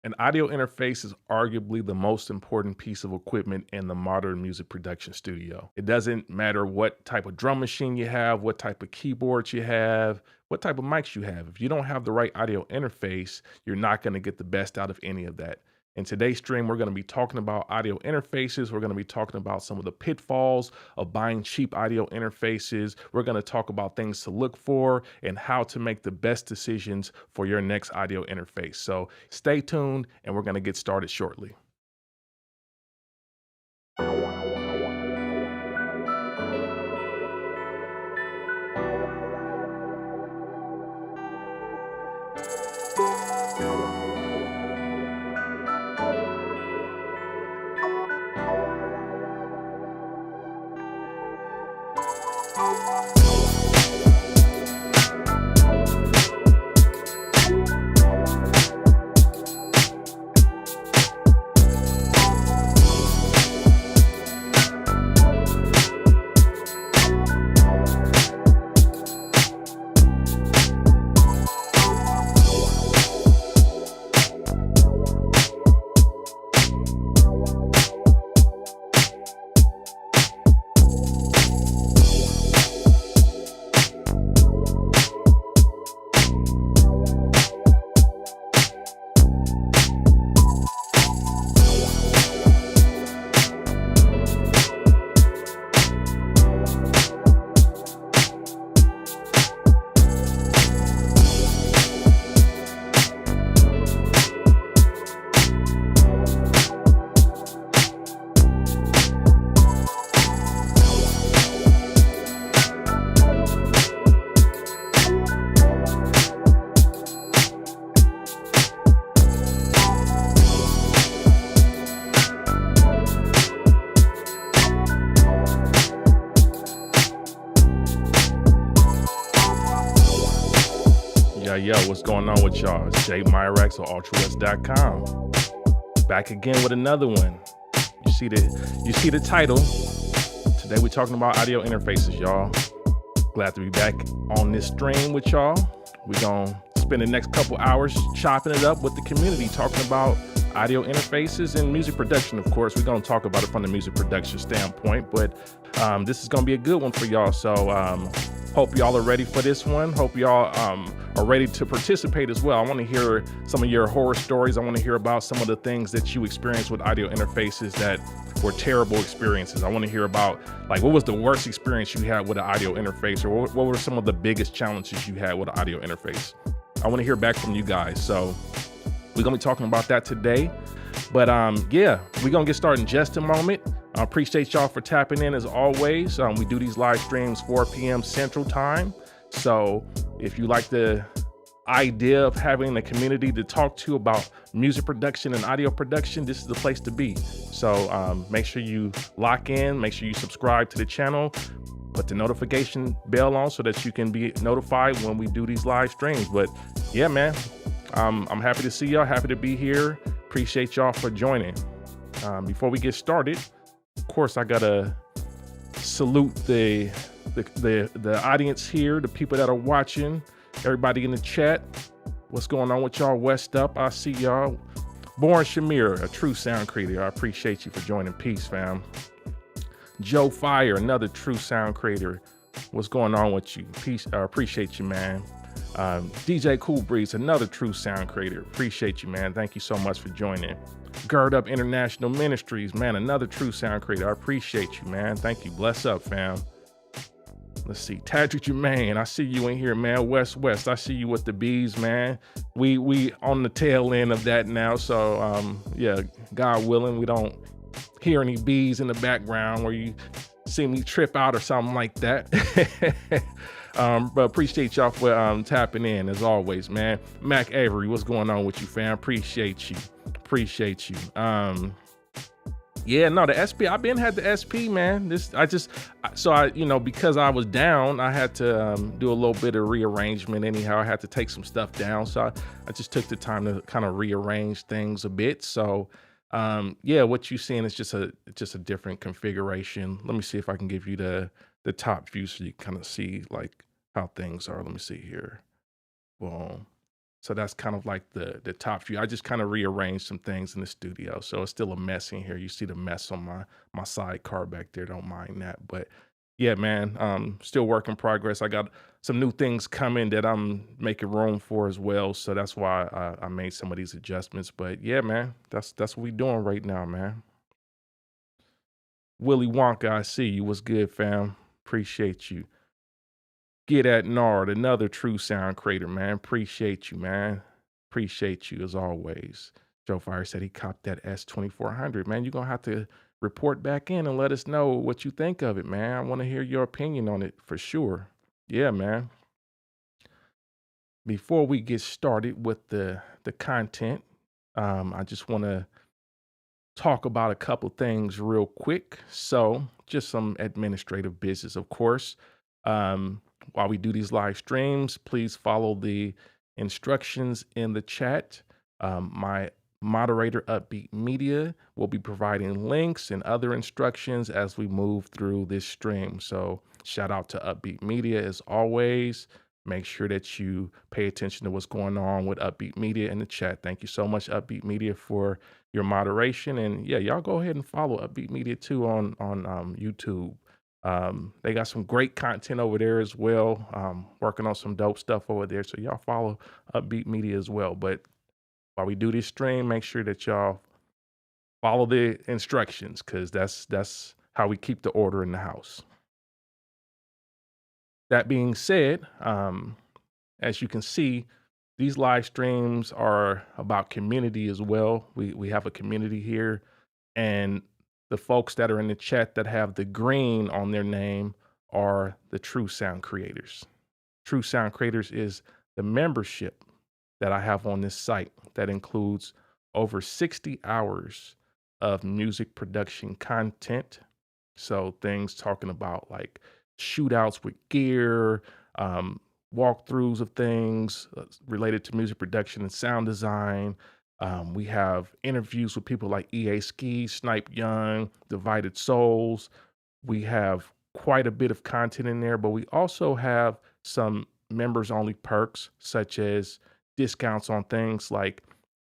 An audio interface is arguably the most important piece of equipment in the modern music production studio. It doesn't matter what type of drum machine you have, what type of keyboards you have, what type of mics you have. If you don't have the right audio interface, you're not going to get the best out of any of that. In today's stream, we're going to be talking about audio interfaces. We're going to be talking about some of the pitfalls of buying cheap audio interfaces. We're going to talk about things to look for and how to make the best decisions for your next audio interface. So stay tuned and we're going to get started shortly. Yo, what's going on with y'all? It's Jay Myrax or Altruwest.com. Back again with another one. You see the title. Today we're talking about audio interfaces, y'all. Glad to be back on this stream with y'all. We're gonna spend the next couple hours chopping it up with the community, talking about audio interfaces and music production. Of course, we're gonna talk about it from the music production standpoint, but this is gonna be a good one for y'all. So hope y'all are ready for this one. Hope y'all are ready to participate as well. I want to hear some of your horror stories. I want to hear about some of the things that you experienced with audio interfaces that were terrible experiences. I want to hear about, like, what was the worst experience you had with an audio interface, or what were some of the biggest challenges you had with an audio interface? I want to hear back from you guys. So we're gonna be talking about that today. But yeah, we're gonna get started in just a moment. I appreciate y'all for tapping in as always. We do these live streams 4 p.m. Central Time. So if you like the idea of having a community to talk to about music production and audio production, this is the place to be. So make sure you lock in, make sure you subscribe to the channel, put the notification bell on so that you can be notified when we do these live streams. But yeah, man, I'm happy to see y'all, happy to be here. Appreciate y'all for joining. Before we get started, of course, I gotta salute the audience here, the people that are watching, everybody in the chat. What's going on with y'all? West Up, I see y'all. Born Shamir, a true sound creator. I appreciate you for joining. Peace, fam. Joe Fire, another true sound creator. What's going on with you? Peace. I appreciate you, man. DJ Cool Breeze, another true sound creator. Appreciate you, man. Thank you so much for joining. Gird Up International Ministries, man, another true sound creator. I appreciate you, man. Thank you. Bless up, fam. Let's see. Tadrick Jermaine, I see you in here, man. West, I see you with the bees, man. We on the tail end of that now. So yeah, God willing, we don't hear any bees in the background where you see me trip out or something like that. But appreciate y'all for tapping in as always, man. Mac Avery, what's going on with you, fam? Appreciate you. Yeah, no, the SP, I've been had the SP, man. Because I was down, I had to do a little bit of rearrangement anyhow. I had to take some stuff down. So I just took the time to kind of rearrange things a bit. So yeah, what you're seeing is just a different configuration. Let me see if I can give you the top view so you kind of see like how things are. Let me see here. Boom. So that's kind of like the top view. I just kind of rearranged some things in the studio. So it's still a mess in here. You see the mess on my sidecar back there. Don't mind that. But yeah, man, still work in progress. I got some new things coming that I'm making room for as well. So that's why I made some of these adjustments. But yeah, man, that's what we doing right now, man. Willy Wonka, I see you. What's good, fam? Appreciate you. Get at Nard, another true sound creator, man. Appreciate you, man. Appreciate you as always. Joe Fire said he copped that S2400. Man, you're going to have to report back in and let us know what you think of it, man. I want to hear your opinion on it for sure. Yeah, man. Before we get started with the content, I just want to talk about a couple things real quick. So, just some administrative business, of course. Um, while we do these live streams, please follow the instructions in the chat. My moderator, Upbeat Media, will be providing links and other instructions as we move through this stream. So, shout out to Upbeat Media as always. Make sure that you pay attention to what's going on with Upbeat Media in the chat. Thank you so much, Upbeat Media, for your moderation. And yeah, y'all go ahead and follow Upbeat Media too on YouTube. They got some great content over there as well. Working on some dope stuff over there. So y'all follow Upbeat Media as well. But while we do this stream, make sure that y'all follow the instructions, because that's how we keep the order in the house. That being said, as you can see, these live streams are about community as well. We have a community here, and the folks that are in the chat that have the green on their name are the True Sound Creators. True Sound Creators is the membership that I have on this site that includes over 60 hours of music production content. So things talking about like shootouts with gear, walkthroughs of things related to music production and sound design. We have interviews with people like EA Ski, Snipe Young, Divided Souls. We have quite a bit of content in there, but we also have some members only perks, such as discounts on things like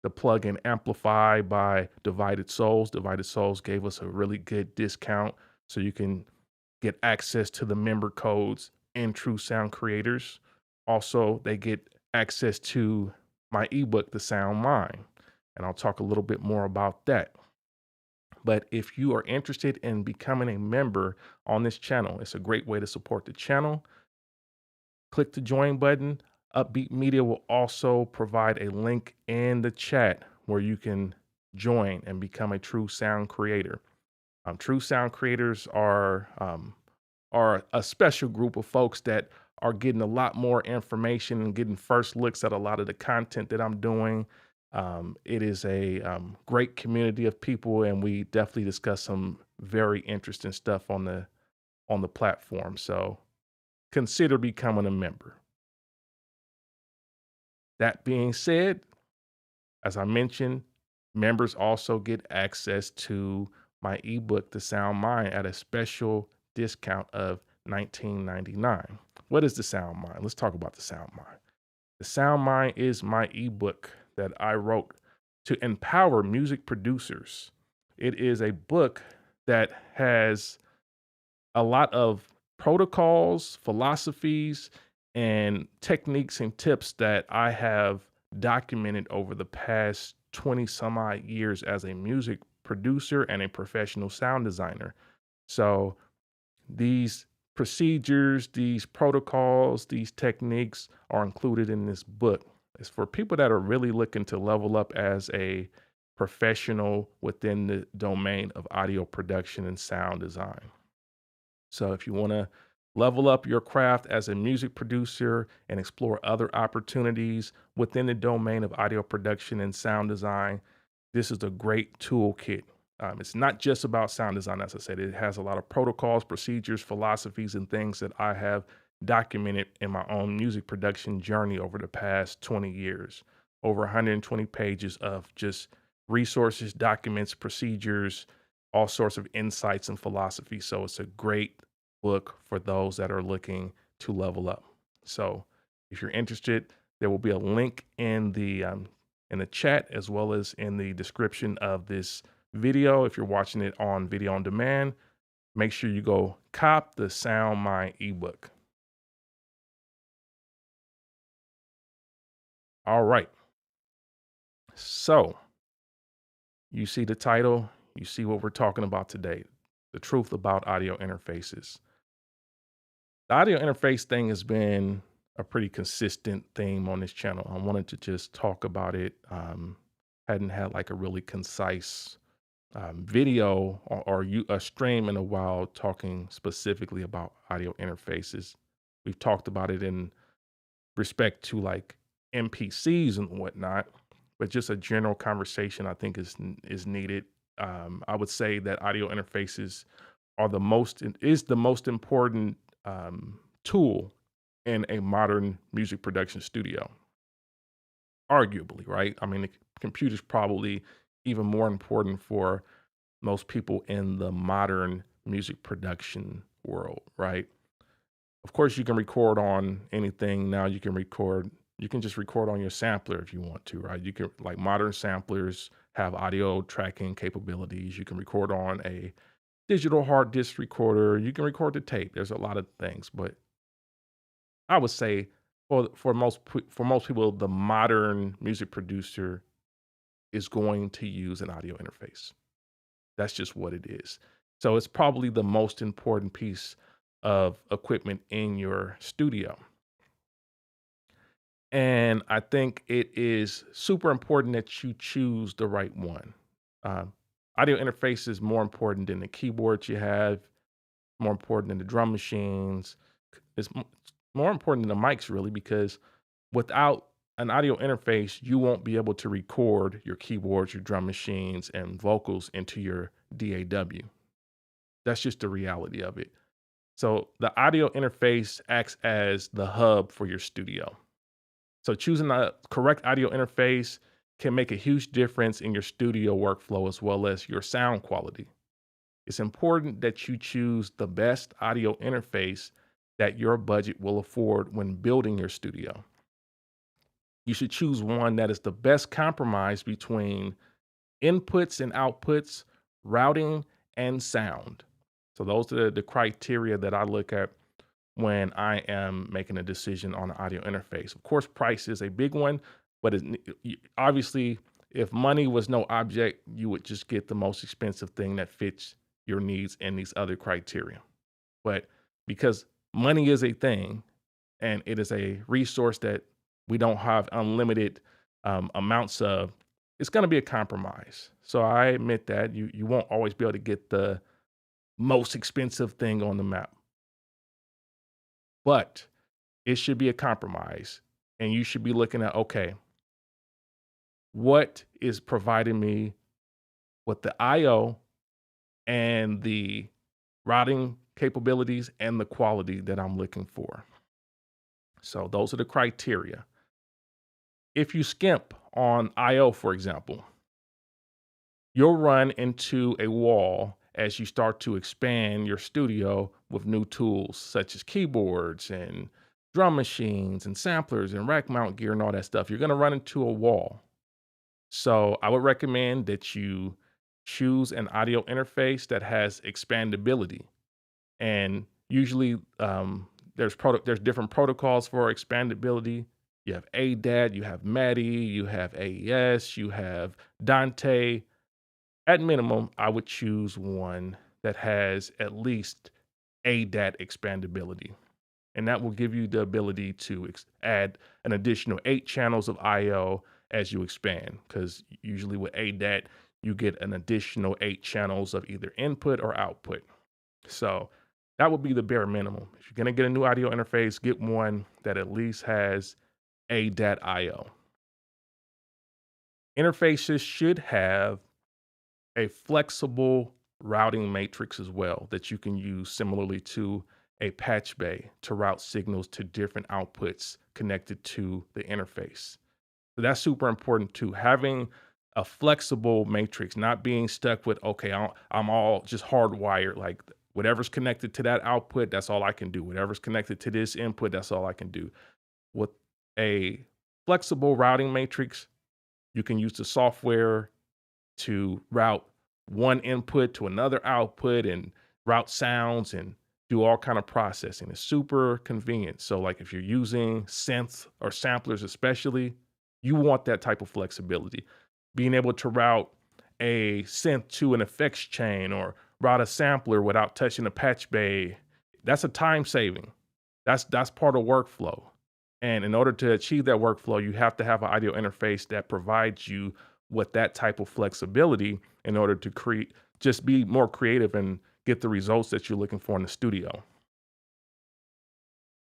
the plugin Amplify by Divided Souls. Divided Souls gave us a really good discount, so you can get access to the member codes in True Sound Creators. Also, they get access to my ebook, The Sound Mind, and I'll talk a little bit more about that. But if you are interested in becoming a member on this channel, it's a great way to support the channel. Click the join button. Upbeat Media will also provide a link in the chat where you can join and become a True Sound Creator. True Sound Creators are a special group of folks that are getting a lot more information and getting first looks at a lot of the content that I'm doing. It is a great community of people, and we definitely discuss some very interesting stuff on the platform. So consider becoming a member. That being said, as I mentioned, members also get access to my ebook, The Sound Mind, at a special discount of $19.99. What is The Sound Mind? Let's talk about The Sound Mind. The Sound Mind is my ebook that I wrote to empower music producers. It is a book that has a lot of protocols, philosophies, and techniques and tips that I have documented over the past 20 some odd years as a music producer and a professional sound designer. So these procedures, these protocols, these techniques are included in this book. It's for people that are really looking to level up as a professional within the domain of audio production and sound design. So if you want to level up your craft as a music producer and explore other opportunities within the domain of audio production and sound design, this is a great toolkit. It's not just about sound design, as I said. It has a lot of protocols, procedures, philosophies, and things that I have documented in my own music production journey over the past 20 years. Over 120 pages of just resources, documents, procedures, all sorts of insights and philosophy. So it's a great book for those that are looking to level up. So if you're interested, There will be a link in the chat as well as in the description of this video. If you're watching it on video on demand, make sure you go cop the Sound Mind ebook. All right. So you see the title, you see what we're talking about today, the truth about audio interfaces. The audio interface thing has been a pretty consistent theme on this channel. I wanted to just talk about it. Hadn't had like a really concise video or a stream in a while talking specifically about audio interfaces. We've talked about it in respect to like MPCs and whatnot, but just a general conversation I think is needed. I would say that audio interfaces are the most important tool in a modern music production studio. Arguably, right? I mean, the computer's probably even more important for most people in the modern music production world, right? Of course, you can record on anything now. You can just record on your sampler if you want to, right? You can, like, modern samplers have audio tracking capabilities. You can record on a digital hard disk recorder. You can record the tape. There's a lot of things, but I would say for most people, the modern music producer is going to use an audio interface. That's just what it is. So it's probably the most important piece of equipment in your studio. And I think it is super important that you choose the right one. Audio interface is more important than the keyboards you have, more important than the drum machines. It's more important than the mics, really, because without an audio interface, you won't be able to record your keyboards, your drum machines, and vocals into your DAW. That's just the reality of it. So the audio interface acts as the hub for your studio. So choosing the correct audio interface can make a huge difference in your studio workflow as well as your sound quality. It's important that you choose the best audio interface that your budget will afford when building your studio. You should choose one that is the best compromise between inputs and outputs, routing, and sound. So those are the criteria that I look at when I am making a decision on an audio interface. Of course, price is a big one, but obviously, if money was no object, you would just get the most expensive thing that fits your needs and these other criteria. But because money is a thing and it is a resource that we don't have unlimited amounts of, it's going to be a compromise. So I admit that you won't always be able to get the most expensive thing on the map, but it should be a compromise. And you should be looking at, okay, what is providing me with the IO and the routing capabilities and the quality that I'm looking for. So those are the criteria. If you skimp on IO, for example, you'll run into a wall as you start to expand your studio with new tools such as keyboards and drum machines and samplers and rack mount gear and all that stuff. You're going to run into a wall. So I would recommend that you choose an audio interface that has expandability. And usually there's different protocols for expandability. You have ADAT, you have MADI, you have AES, you have Dante. At minimum, I would choose one that has at least ADAT expandability. And that will give you the ability to add an additional 8 channels of IO as you expand. Because usually with ADAT, you get an additional 8 channels of either input or output. So that would be the bare minimum. If you're going to get a new audio interface, get one that at least has ADAT IO. Interfaces should have a flexible routing matrix as well that you can use similarly to a patch bay to route signals to different outputs connected to the interface. So that's super important too. Having a flexible matrix, not being stuck with, okay, I'm all just hardwired, like whatever's connected to that output, that's all I can do. Whatever's connected to this input, that's all I can do. With a Flexible routing matrix, you can use the software to route one input to another output and route sounds and do all kind of processing. It's super convenient. So like if you're using synths or samplers especially, you want that type of flexibility. Being able to route a synth to an effects chain or route a sampler without touching a patch bay, that's a time saving. That's part of workflow. And in order to achieve that workflow, you have to have an audio interface that provides you with that type of flexibility in order to create, just be more creative and get the results that you're looking for in the studio.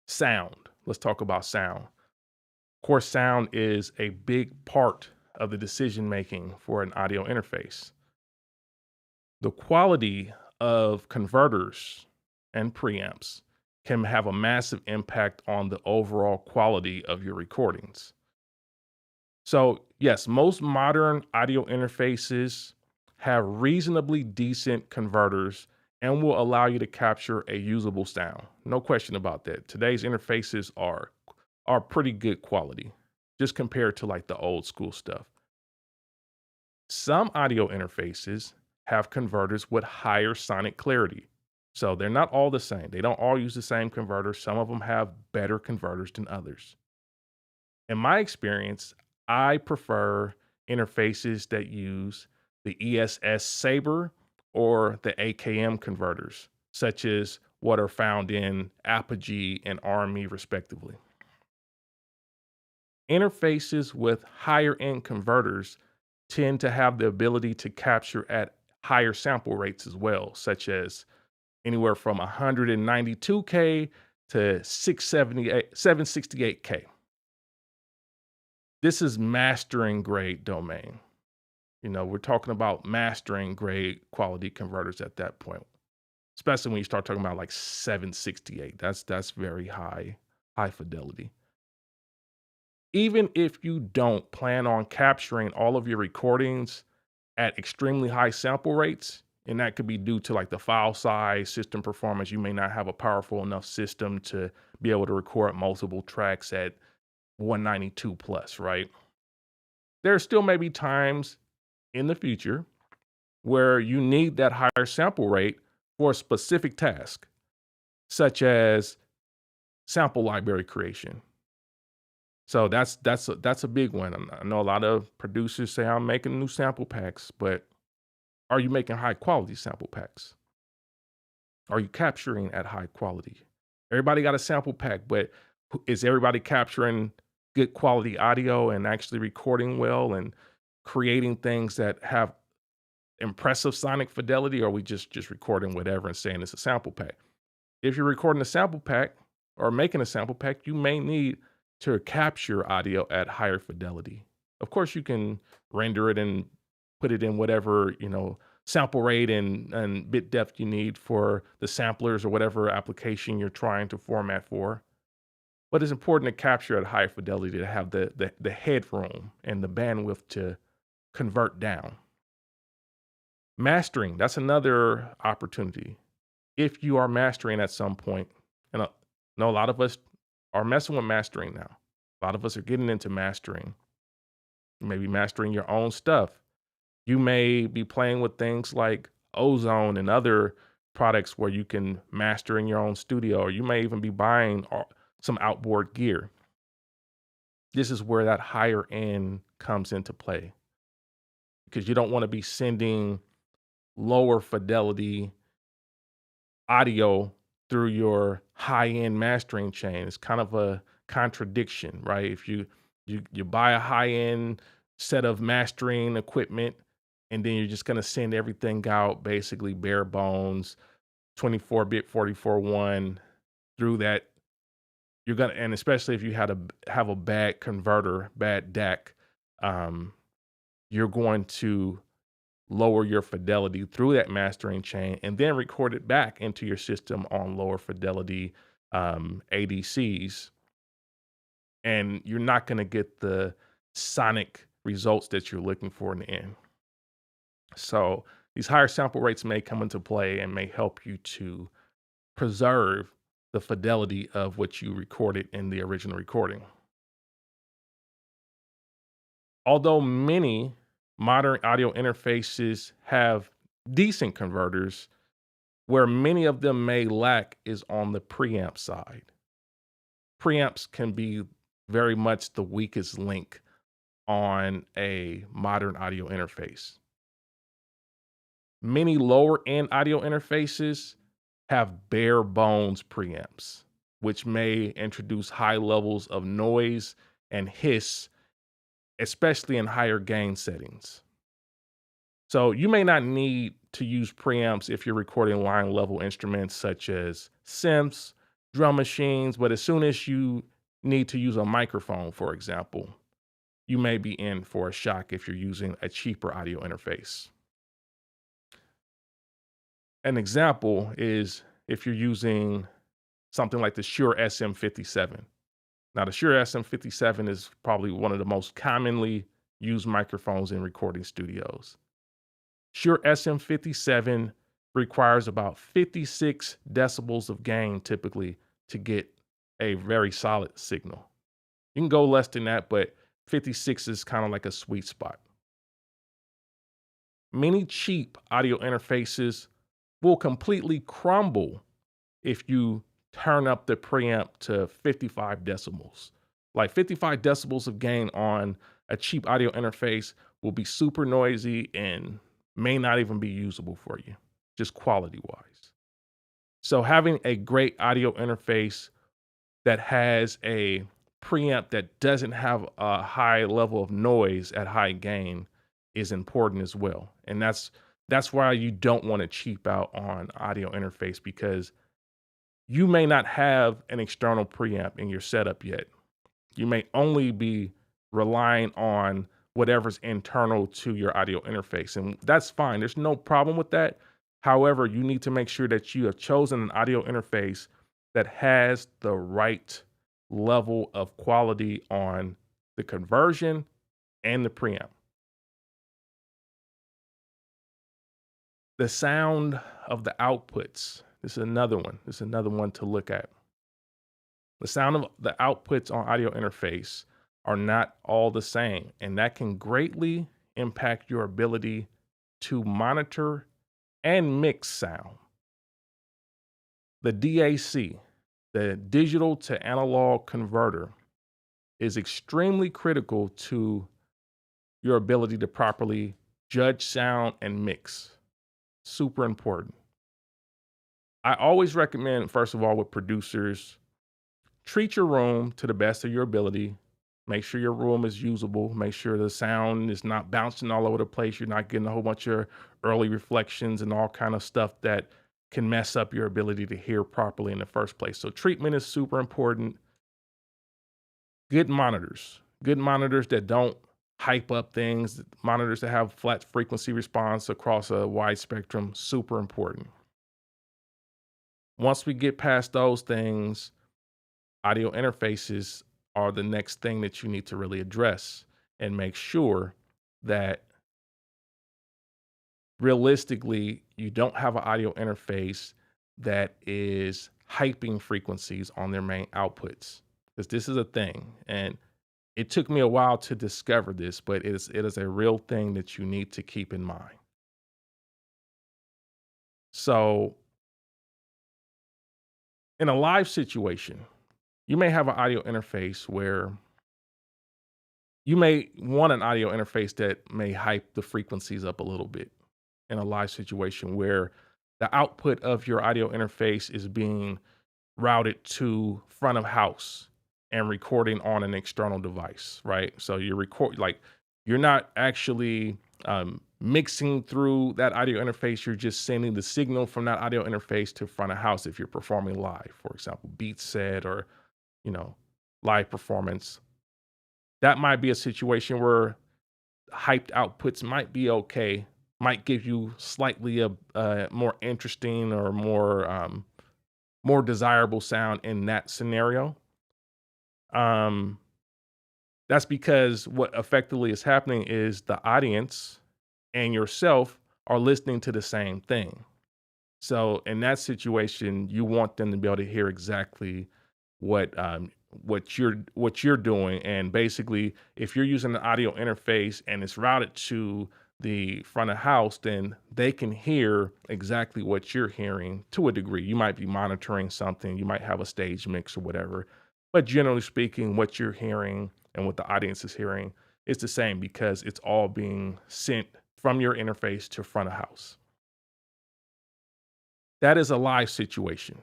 Sound. Let's talk about sound. Of course, sound is a big part of the decision making for an audio interface. The quality of converters and preamps can have a massive impact on the overall quality of your recordings. So, yes, most modern audio interfaces have reasonably decent converters and will allow you to capture a usable sound. No question about that. Today's interfaces are pretty good quality just compared to like the old school stuff. Some audio interfaces have converters with higher sonic clarity. So they're not all the same. They don't all use the same converter. Some of them have better converters than others. In my experience, I prefer interfaces that use the ESS Sabre or the AKM converters, such as what are found in Apogee and RME respectively. Interfaces with higher end converters tend to have the ability to capture at higher sample rates as well, such as anywhere from 192K to 768K. This is mastering grade domain. You know, we're talking about mastering grade quality converters at that point, especially when you start talking about like 768. That's very high fidelity. Even if you don't plan on capturing all of your recordings at extremely high sample rates, and that could be due to like the file size, system performance, you may not have a powerful enough system to be able to record multiple tracks at 192 plus, right? There still may be times in the future where you need that higher sample rate for a specific task, such as sample library creation. So that's a big one. I know a lot of producers say I'm making new sample packs, but are you making high quality sample packs? Are you capturing at high quality? Everybody got a sample pack, but is everybody capturing good quality audio and actually recording well and creating things that have impressive sonic fidelity, or are we just recording whatever and saying it's a sample pack? If you're recording a sample pack or making a sample pack, you may need to capture audio at higher fidelity. Of course, you can render it and put it in whatever, sample rate and bit depth you need for the samplers or whatever application you're trying to format for. But it's important to capture at higher fidelity to have the headroom and the bandwidth to convert down. Mastering, that's another opportunity. If you are mastering at some point, and I know a lot of us are messing with mastering now. A lot of us are getting into mastering. You may be mastering your own stuff. You may be playing with things like Ozone and other products where you can master in your own studio, or you may even be buying some outboard gear. This is where that higher end comes into play because you don't want to be sending lower fidelity audio through your high-end mastering chain. It's kind of a contradiction, right? If you buy a high-end set of mastering equipment and then you're just going to send everything out basically bare bones 24-bit 44.1 through that, you're going to, and especially if you have a bad converter, bad DAC, you're going to lower your fidelity through that mastering chain and then record it back into your system on lower fidelity ADCs. And you're not going to get the sonic results that you're looking for in the end. So these higher sample rates may come into play and may help you to preserve the fidelity of what you recorded in the original recording. Although many modern audio interfaces have decent converters, where many of them may lack is on the preamp side. Preamps can be very much the weakest link on a modern audio interface. Many lower end audio interfaces have bare bones preamps, which may introduce high levels of noise and hiss, especially in higher gain settings. So you may not need to use preamps if you're recording line level instruments such as synths, drum machines, but as soon as you need to use a microphone, for example, you may be in for a shock if you're using a cheaper audio interface. An example is if you're using something like the Shure SM57. Now, the Shure SM57 is probably one of the most commonly used microphones in recording studios. Shure SM57 requires about 56 decibels of gain typically to get a very solid signal. You can go less than that, but 56 is kind of like a sweet spot. Many cheap audio interfaces will completely crumble if you turn up the preamp to 55 decibels. Like 55 decibels of gain on a cheap audio interface will be super noisy and may not even be usable for you, just quality wise. So having a great audio interface that has a preamp that doesn't have a high level of noise at high gain is important as well. And that's why you don't want to cheap out on audio interface, because you may not have an external preamp in your setup yet. You may only be relying on whatever's internal to your audio interface, and that's fine. There's no problem with that. However, you need to make sure that you have chosen an audio interface that has the right level of quality on the conversion and the preamp. The sound of the outputs. This is another one. This is another one to look at. The sound of the outputs on audio interface are not all the same, and that can greatly impact your ability to monitor and mix sound. The DAC, the digital to analog converter, is extremely critical to your ability to properly judge sound and mix. Super important. I always recommend, first of all, with producers, treat your room to the best of your ability. Make sure your room is usable. Make sure the sound is not bouncing all over the place. You're not getting a whole bunch of early reflections and all kind of stuff that can mess up your ability to hear properly in the first place. So treatment is super important. Good monitors that don't hype up things, monitors that have flat frequency response across a wide spectrum, super important. Once we get past those things, audio interfaces are the next thing that you need to really address and make sure that realistically you don't have an audio interface that is hyping frequencies on their main outputs, because this is a thing. And it took me a while to discover this, but it is a real thing that you need to keep in mind. So in a live situation, you may have an audio interface where you may want an audio interface that may hype the frequencies up a little bit in a live situation where the output of your audio interface is being routed to front of house and recording on an external device, right? So you're not actually mixing through that audio interface. You're just sending the signal from that audio interface to front of house if you're performing live, for example, beat set or, live performance. That might be a situation where hyped outputs might be okay, might give you slightly a more interesting or more desirable sound in that scenario. That's because what effectively is happening is the audience and yourself are listening to the same thing. So in that situation, you want them to be able to hear exactly what what you're doing. And basically, if you're using an audio interface and it's routed to the front of house, then they can hear exactly what you're hearing to a degree. You might be monitoring something, you might have a stage mix or whatever, but generally speaking, what you're hearing and what the audience is hearing is the same because it's all being sent from your interface to front of house. That is a live situation.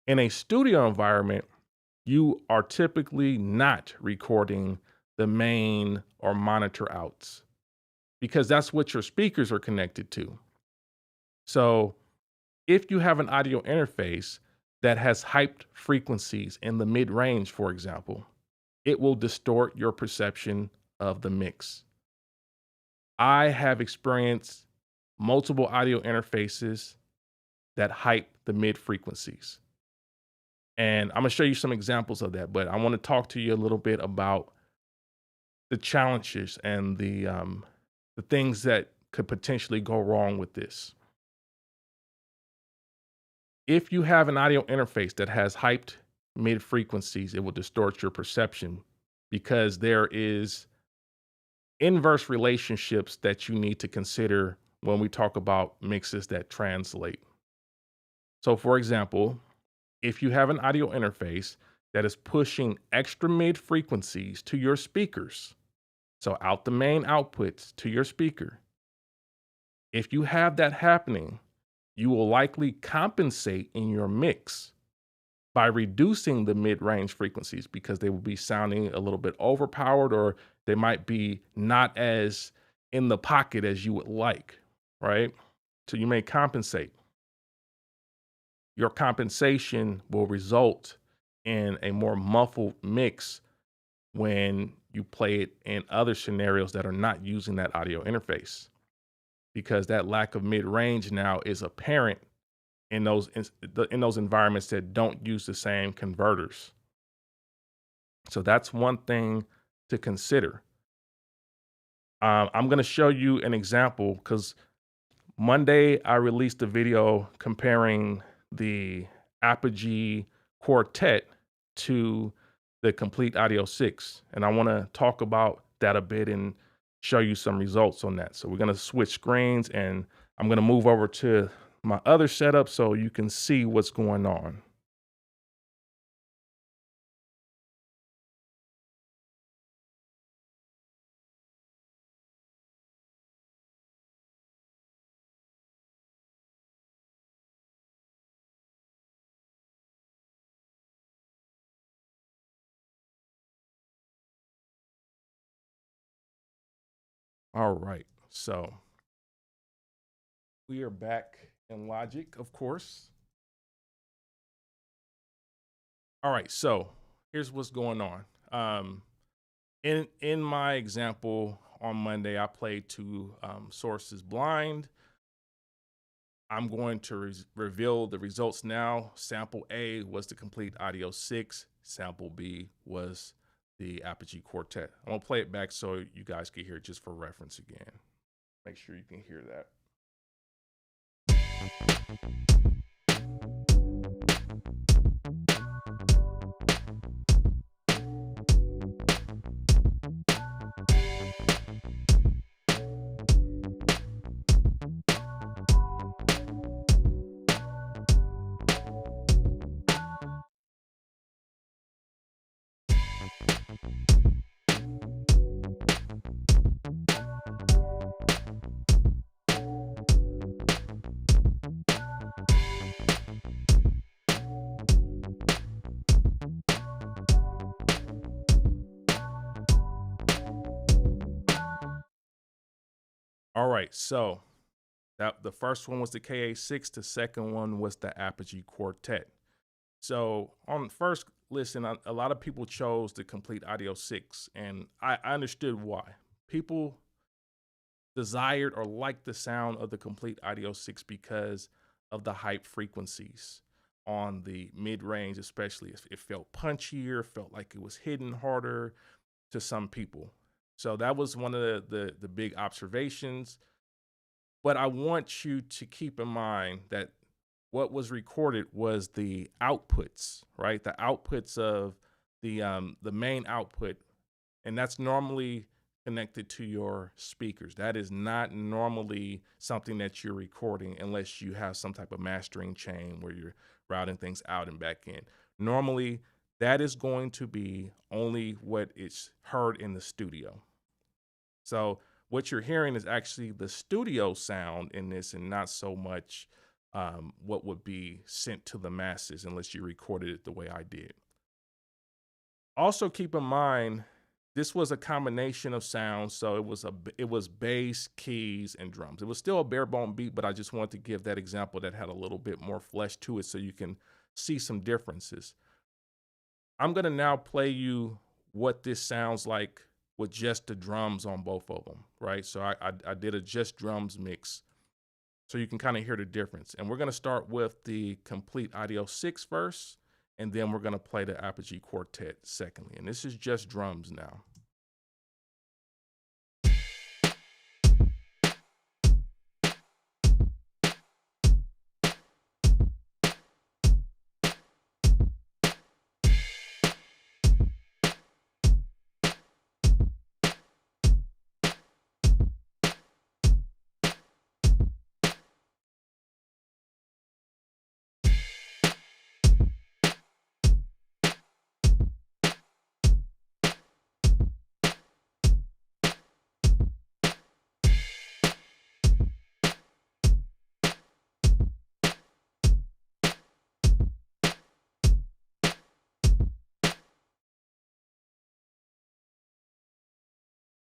In a studio environment, you are typically not recording the main or monitor outs because that's what your speakers are connected to. So if you have an audio interface that has hyped frequencies in the mid range, for example, it will distort your perception of the mix. I have experienced multiple audio interfaces that hype the mid frequencies. And I'm gonna show you some examples of that, but I want to talk to you a little bit about the challenges and the things that could potentially go wrong with this. If you have an audio interface that has hyped mid frequencies, it will distort your perception because there is inverse relationships that you need to consider when we talk about mixes that translate. So, for example, if you have an audio interface that is pushing extra mid frequencies to your speakers, so out the main outputs to your speaker, if you have that happening, you will likely compensate in your mix by reducing the mid-range frequencies because they will be sounding a little bit overpowered or they might be not as in the pocket as you would like, right? So you may compensate. Your compensation will result in a more muffled mix when you play it in other scenarios that are not using that audio interface because that lack of mid-range now is apparent in those environments that don't use the same converters. So that's one thing to consider. I'm going to show you an example because Monday I released a video comparing the Apogee Quartet to the Complete Audio 6, and I want to talk about that a bit and show you some results on that. So we're going to switch screens and I'm going to move over to my other setup so you can see what's going on. All right, so we are back in Logic, of course. All right, so here's what's going on. In my example on Monday, I played two sources blind. I'm going to reveal the results now. Sample A was the Complete Audio 6. Sample B was the Apogee Quartet. I'm gonna play it back so you guys can hear it just for reference again. Make sure you can hear that. All right, so that the first one was the KA6, the second one was the Apogee Quartet. So on first listen, a lot of people chose the Complete Audio 6, and I understood why. People desired or liked the sound of the Complete Audio 6 because of the hype frequencies on the mid-range, especially. It felt punchier, felt like it was hitting harder to some people. So that was one of the big observations. But I want you to keep in mind that what was recorded was the outputs, right? The outputs of the main output, and that's normally connected to your speakers. That is not normally something that you're recording unless you have some type of mastering chain where you're routing things out and back in. Normally, that is going to be only what is heard in the studio. So what you're hearing is actually the studio sound in this, and not so much what would be sent to the masses unless you recorded it the way I did. Also keep in mind, this was a combination of sounds, so it was bass, keys, and drums. It was still a bare bone beat, but I just wanted to give that example that had a little bit more flesh to it so you can see some differences. I'm gonna now play you what this sounds like with just the drums on both of them, right? So I did a just drums mix so you can kind of hear the difference. And we're gonna start with the complete Audio 6 first, and then we're gonna play the Apogee Quartet secondly. And this is just drums now.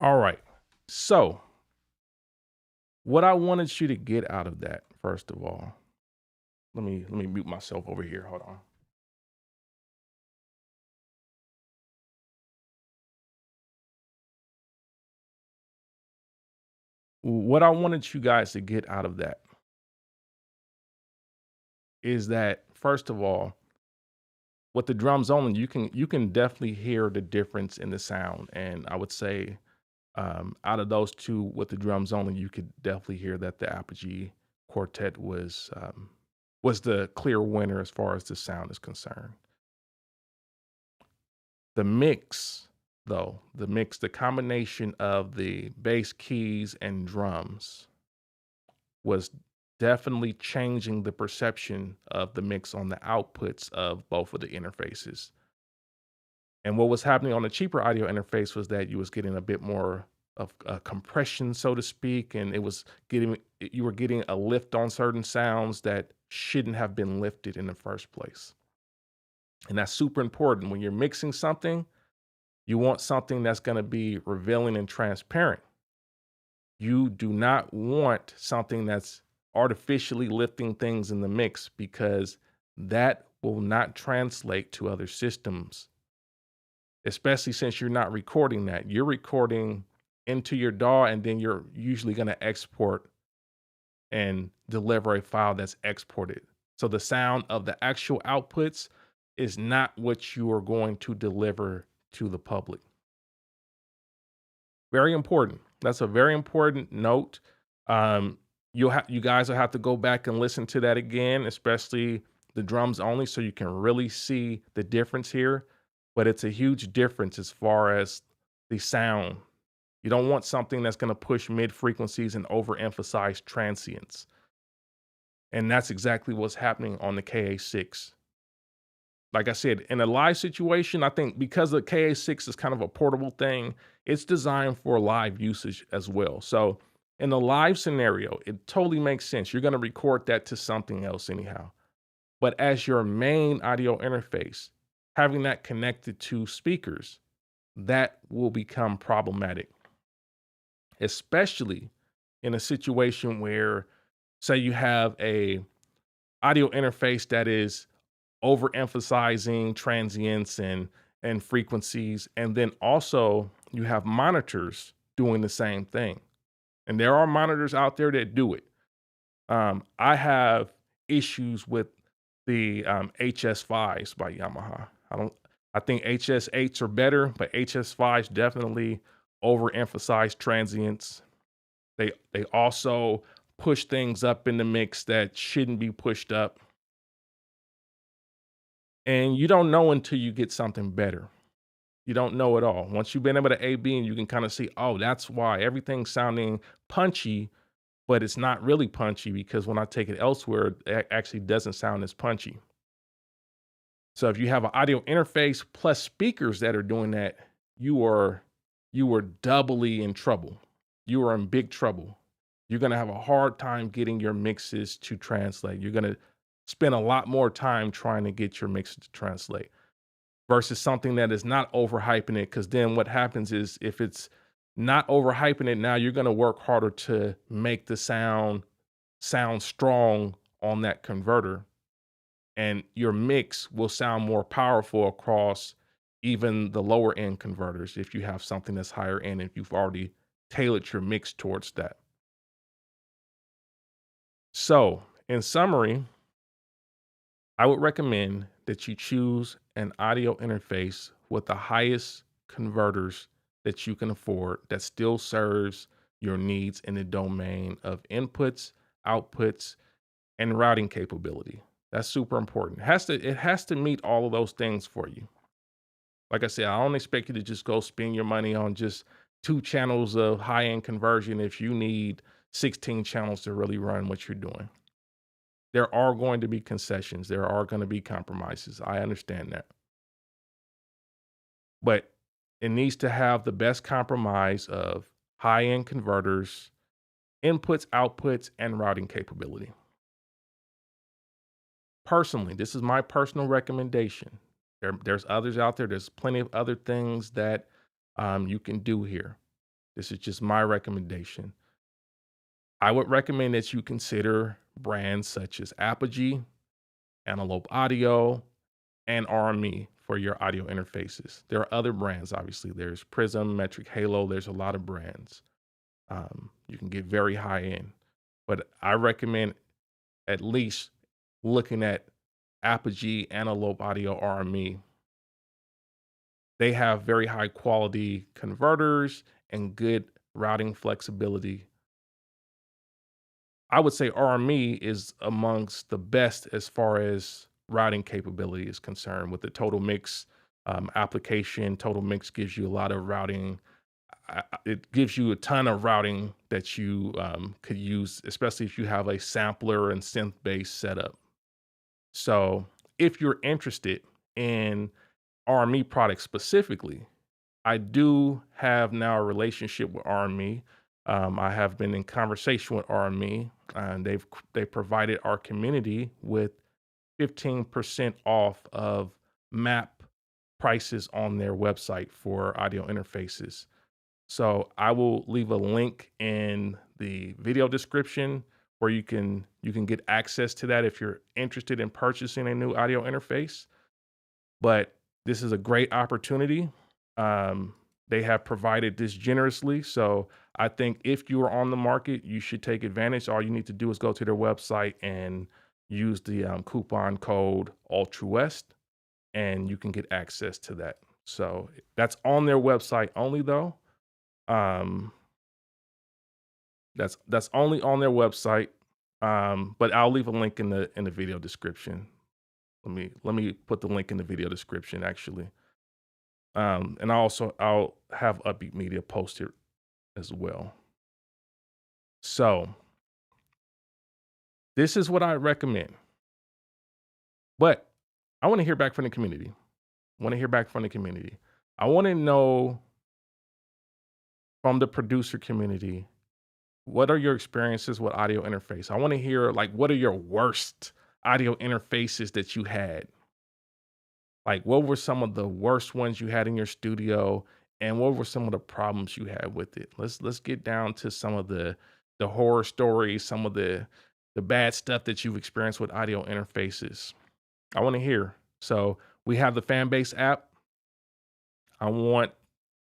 All right, so what I wanted you to get out of that, first of all, let me mute myself over here, hold on. What I wanted you guys to get out of that is that, first of all, with the drums only, you can definitely hear the difference in the sound. And I would say out of those two with the drums only, you could definitely hear that the Apogee Quartet was the clear winner as far as the sound is concerned. The mix, though, the combination of the bass, keys, and drums was definitely changing the perception of the mix on the outputs of both of the interfaces. And what was happening on the cheaper audio interface was that you was getting a bit more of a compression, so to speak, and you were getting a lift on certain sounds that shouldn't have been lifted in the first place. And that's super important. When you're mixing something, you want something that's going to be revealing and transparent. You do not want something that's artificially lifting things in the mix, because that will not translate to other systems, especially since you're not recording that. You're recording into your DAW, and then you're usually going to export and deliver a file that's exported. So the sound of the actual outputs is not what you are going to deliver to the public. Very important. That's a very important note. You guys will have to go back and listen to that again, especially the drums only, so you can really see the difference here. But it's a huge difference as far as the sound. You don't want something that's going to push mid frequencies and overemphasize transients. And that's exactly what's happening on the KA6. Like I said, in a live situation, I think because the KA6 is kind of a portable thing, it's designed for live usage as well. So in a live scenario, it totally makes sense. You're going to record that to something else anyhow. But as your main audio interface, having that connected to speakers, that will become problematic, especially in a situation where, say, you have a audio interface that is overemphasizing transients and frequencies, and then also you have monitors doing the same thing. And there are monitors out there that do it. I have issues with the HS5s by Yamaha. I think HS8s are better, but HS5s definitely overemphasize transients. They also push things up in the mix that shouldn't be pushed up. And you don't know until you get something better. You don't know at all. Once you've been able to A/B and you can kind of see, oh, that's why everything's sounding punchy, but it's not really punchy because when I take it elsewhere, it actually doesn't sound as punchy. So if you have an audio interface plus speakers that are doing that, you are you are doubly in trouble. You are in big trouble. You're gonna have a hard time getting your mixes to translate. You're gonna spend a lot more time trying to get your mixes to translate versus something that is not overhyping it. Because then what happens is if it's not overhyping it, now you're gonna work harder to make the sound strong on that converter, and your mix will sound more powerful across even the lower end converters if you have something that's higher end, if you've already tailored your mix towards that. So, in summary, I would recommend that you choose an audio interface with the highest converters that you can afford that still serves your needs in the domain of inputs, outputs, and routing capability. That's super important. It has to meet all of those things for you. Like I said, I don't expect you to just go spend your money on just 2 channels of high-end conversion if you need 16 channels to really run what you're doing. There are going to be concessions, there are gonna be compromises. I understand that. But it needs to have the best compromise of high-end converters, inputs, outputs, and routing capability. Personally, this is my personal recommendation. There's others out there. There's plenty of other things that you can do here. This is just my recommendation. I would recommend that you consider brands such as Apogee, Antelope Audio, and RME for your audio interfaces. There are other brands, obviously. There's Prism, Metric Halo. There's a lot of brands. You can get very high end, but I recommend at least looking at Apogee, Antelope Audio, RME. They have very high quality converters and good routing flexibility. I would say RME is amongst the best as far as routing capability is concerned with the Total Mix application. Total Mix gives you a lot of routing. It gives you a ton of routing that you could use, especially if you have a sampler and synth based setup. So if you're interested in RME products specifically, I do have now a relationship with RME. I have been in conversation with RME, and they provided our community with 15% off of map prices on their website for audio interfaces. So I will leave a link in the video description where you can get access to that if you're interested in purchasing a new audio interface. But this is a great opportunity. They have provided this generously. So I think if you are on the market, you should take advantage. All you need to do is go to their website and use the coupon code Altruwest, and you can get access to that. So that's on their website only, though. Um, that's only on their website. But I'll leave a link in the video description. Let me put the link in the video description actually. And I'll have Upbeat Media post it as well. So this is what I recommend. But I want to hear back from the community. I want to hear back from the community. I want to know from the producer community, what are your experiences with audio interface? I want to hear like what are your worst audio interfaces that you had? Like what were some of the worst ones you had in your studio and what were some of the problems you had with it? Let's get down to some of the horror stories, some of the bad stuff that you've experienced with audio interfaces. I want to hear. So we have the fan base app. I want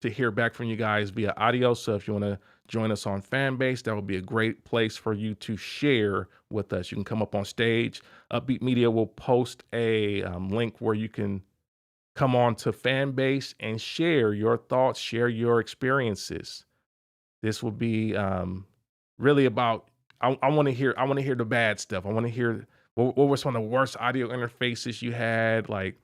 to hear back from you guys via audio. So if you want to join us on Fanbase, that would be a great place for you to share with us. You can come up on stage. Upbeat Media will post a link where you can come on to Fanbase and share your thoughts, share your experiences. This will be really about. I want to hear. I want to hear the bad stuff. I want to hear what were some of the worst audio interfaces you had? Like,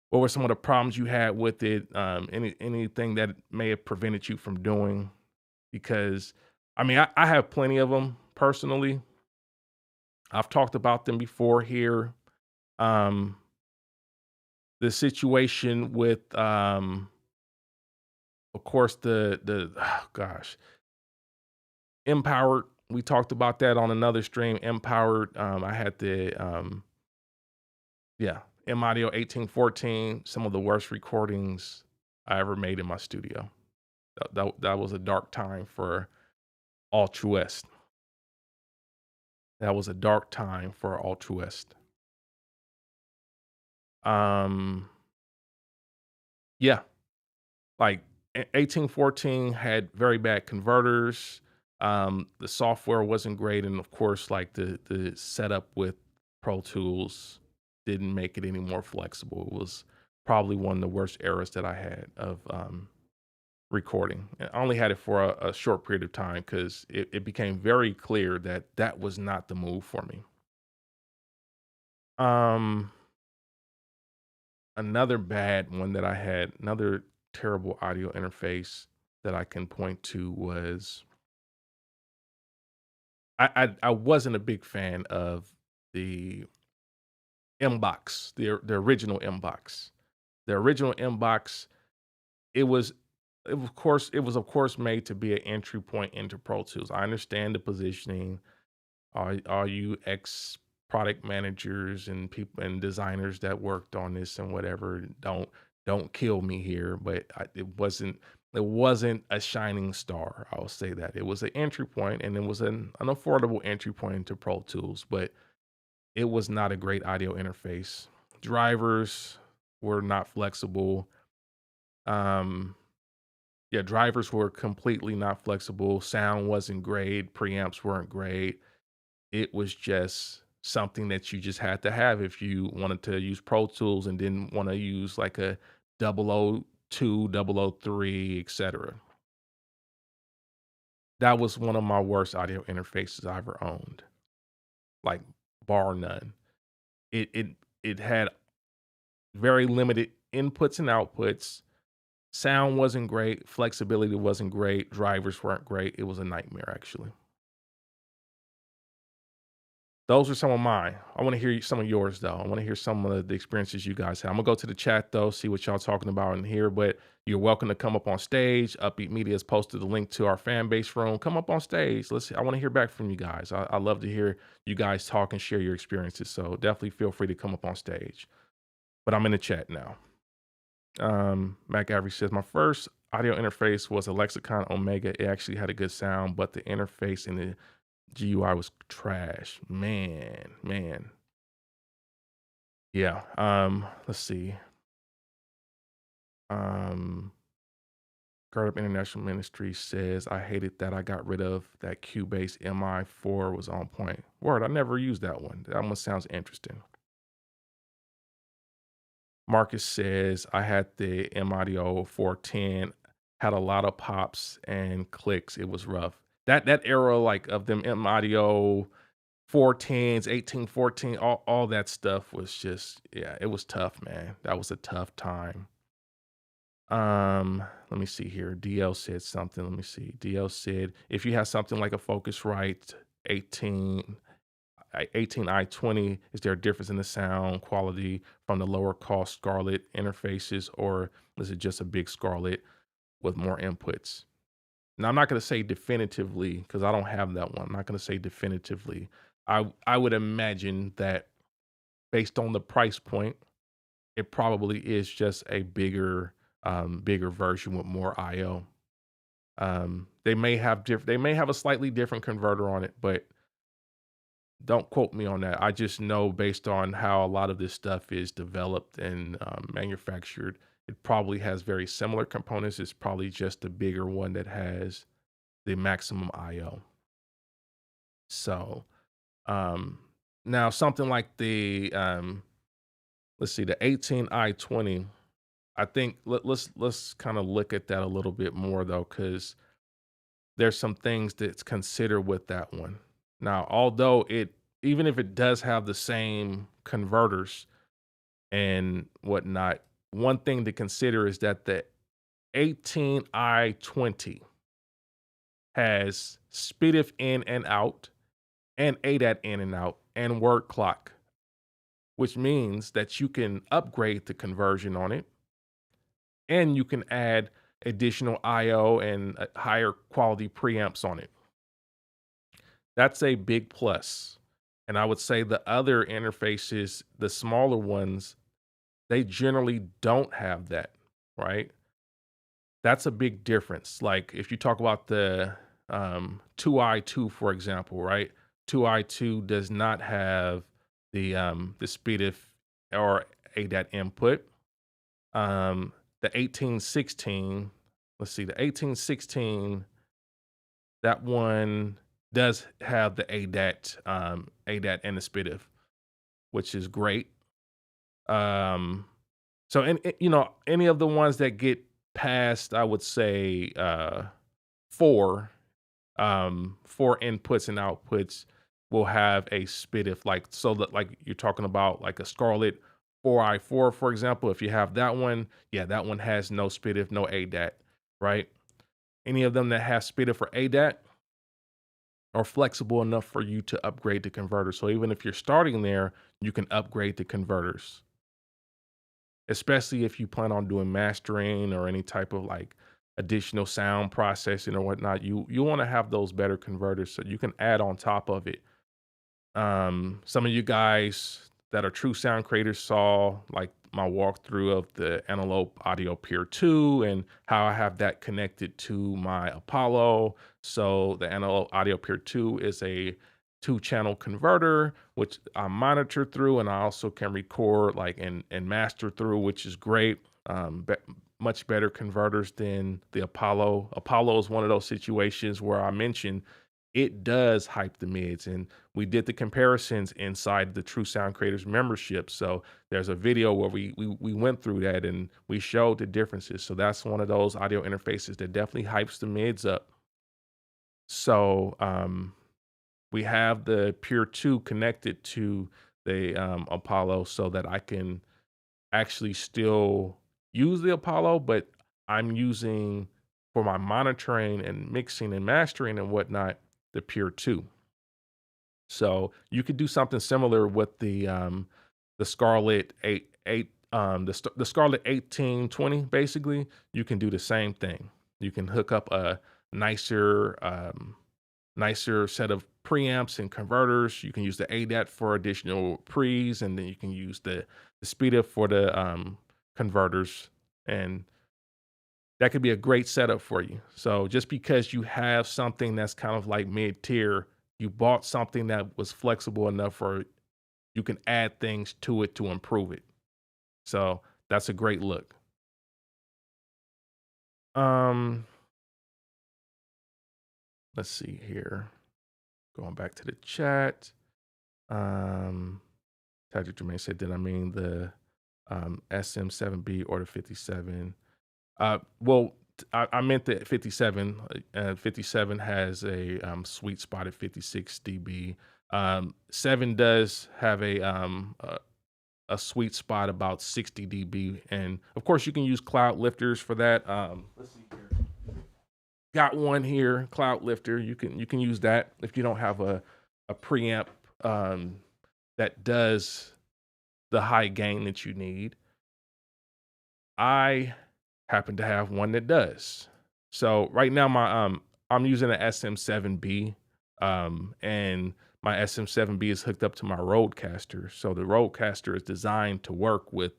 what were some of the problems you had with it? Anything that may have prevented you from doing? Because, I mean, I have plenty of them personally. I've talked about them before here. Um, the situation with, of course, the oh gosh, Empowered. We talked about that on another stream. Empowered. I had the yeah, M Audio 1814. Some of the worst recordings I ever made in my studio. That was a dark time for Altruwest. That was a dark time for Altruwest. Um, yeah, like 1814 had very bad converters. The software wasn't great, and of course, like the setup with Pro Tools didn't make it any more flexible. It was probably one of the worst eras that I had of recording. And I only had it for a short period of time because it became very clear that that was not the move for me. Um, Another bad one that I had, another terrible audio interface that I can point to was I wasn't a big fan of the M-Box, the original M-Box. The original M-Box, it was it was of course made to be an entry point into Pro Tools. I understand the positioning. All you ex product managers and people and designers that worked on this and whatever, don't kill me here, but it wasn't a shining star. I'll say that. It was an entry point, and it was an affordable entry point into Pro Tools, but it was not a great audio interface. Drivers were not flexible. Um, yeah, drivers were completely not flexible. Sound wasn't great. Preamps weren't great. It was just something that you just had to have if you wanted to use Pro Tools and didn't want to use like a 002, 003, etc. That was one of my worst audio interfaces I ever owned, like bar none. It it had very limited inputs and outputs. Sound wasn't great, flexibility wasn't great, drivers weren't great. It was a nightmare actually. Those are some of mine. I wanna hear some of yours, though. I wanna hear some of the experiences you guys had. Imma go to the chat, though, see what y'all talking about in here, but you're welcome to come up on stage. Upbeat Media has posted the link to our fan base room. Come up on stage. I wanna hear back from you guys. I love to hear you guys talk and share your experiences, so definitely feel free to come up on stage. But I'm in the chat now. Mac Avery says, "My first audio interface was a Lexicon Omega. It actually had a good sound, but the interface in the GUI was trash. Man. Yeah. Let's see. Um, Startup International Ministry says I hated that I got rid of that Cubase MI4 was on point. Word, I never used that one. That one sounds interesting. Marcus says I had the M Audio 410, had a lot of pops and clicks. It was rough. That era like of them M Audio 410s, 1814, all that stuff was just, yeah, it was tough, man. That was a tough time. Let me see here. DL said something. Let me see. DL said, if you have something like a Focusrite 18, 18i20, is there a difference in the sound quality from the lower cost Scarlett interfaces, or is it just a big Scarlett with more inputs? Now, I'm not going to say definitively because I don't have that one. I'm not going to say definitively. I would imagine that based on the price point, it probably is just a bigger version with more IO. They may have a slightly different converter on it, but don't quote me on that. I just know based on how a lot of this stuff is developed and manufactured, it probably has very similar components. It's probably just a bigger one that has the maximum IO. So um, now something like the let's see, the 18i20. I think let's kind of look at that a little bit more though, because there's some things that's considered with that one. Now, although it even if it does have the same converters and whatnot, one thing to consider is that the 18i20 has SPDIF in and out and ADAT in and out and word clock, which means that you can upgrade the conversion on it and you can add additional IO and higher quality preamps on it. That's a big plus. And I would say the other interfaces, the smaller ones, they generally don't have that, right? That's a big difference. Like if you talk about the 2i2, for example, right? 2i2 does not have the SPDIF or ADAT input. The 1816, let's see, the 1816, that one does have the ADAT and the SPDIF, which is great. So any of the ones that get past, I would say four inputs and outputs will have a SPDIF, like you're talking about like a Scarlett 4i4, for example. If you have that one, yeah, that one has no SPDIF, no ADAT, right? Any of them that have SPDIF or ADAT are flexible enough for you to upgrade the converter. So even if you're starting there, you can upgrade the converters, especially if you plan on doing mastering or any type of like additional sound processing or whatnot. You want to have those better converters so you can add on top of it. Some of you guys that are true sound creators saw like my walkthrough of the Antelope Audio Peer 2 and how I have that connected to my Apollo. So the Antelope Audio Peer 2 is a 2-channel converter, which I monitor through, and I also can record like and master through, which is great. Much better converters than the Apollo. Apollo is one of those situations where I mentioned it does hype the mids, and we did the comparisons inside the True Sound Creators membership. So there's a video where we went through that and we showed the differences. So that's one of those audio interfaces that definitely hypes the mids up. So we have the Pure 2 connected to the Apollo so that I can actually still use the Apollo, but I'm using for my monitoring and mixing and mastering and whatnot, the Pure 2. So you could do something similar with the Scarlett the Scarlett 1820. Basically, you can do the same thing. You can hook up a nicer set of preamps and converters. You can use the ADAT for additional pre's, and then you can use the SPDIF for the converters, and that could be a great setup for you. So just because you have something that's kind of like mid-tier, you bought something that was flexible enough for you can add things to it to improve it. So that's a great look. Let's see here. Going back to the chat. Patrick Jermaine said, did I mean the SM7B or the 57? Well, I meant the 57. 57 has a sweet spot at 56 dB. 7 does have a sweet spot about 60 dB, and of course you can use cloud lifters for that. Let's see here. Got one here, cloud lifter. You can use that if you don't have a preamp that does the high gain that you need. I happen to have one that does. So right now I'm using an SM7B, and my SM7B is hooked up to my Rodecaster. So the Rodecaster is designed to work with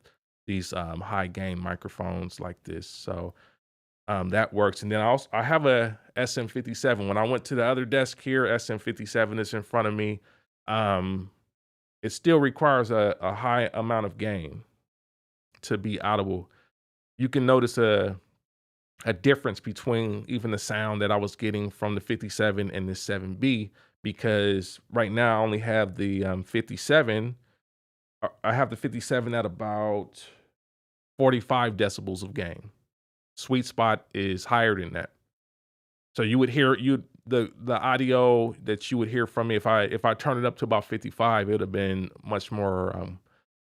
these high gain microphones like this. So that works. And then I have a SM57. When I went to the other desk here, SM57 is in front of me. It still requires a high amount of gain to be audible. You can notice a difference between even the sound that I was getting from the 57 and the 7B, because right now I only have the 57. I have the 57 at about 45 decibels of gain. Sweet spot is higher than that. So you would hear the audio that you would hear from me if I turn it up to about 55, it would have been much more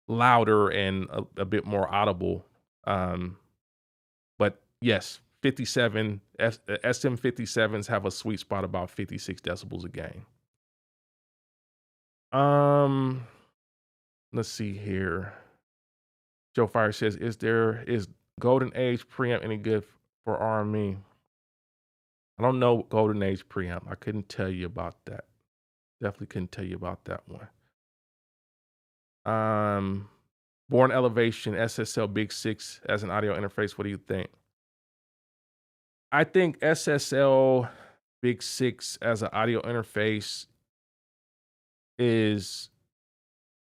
louder and a bit more audible. But yes, 57 SM57s have a sweet spot about 56 decibels a gain. Let's see here. Joe Fire says, is Golden Age preamp any good for RME? I don't know Golden Age preamp. I couldn't tell you about that. Definitely couldn't tell you about that one. Born Elevation SSL Big 6 as an audio interface. What do you think? I think SSL Big 6 as an audio interface is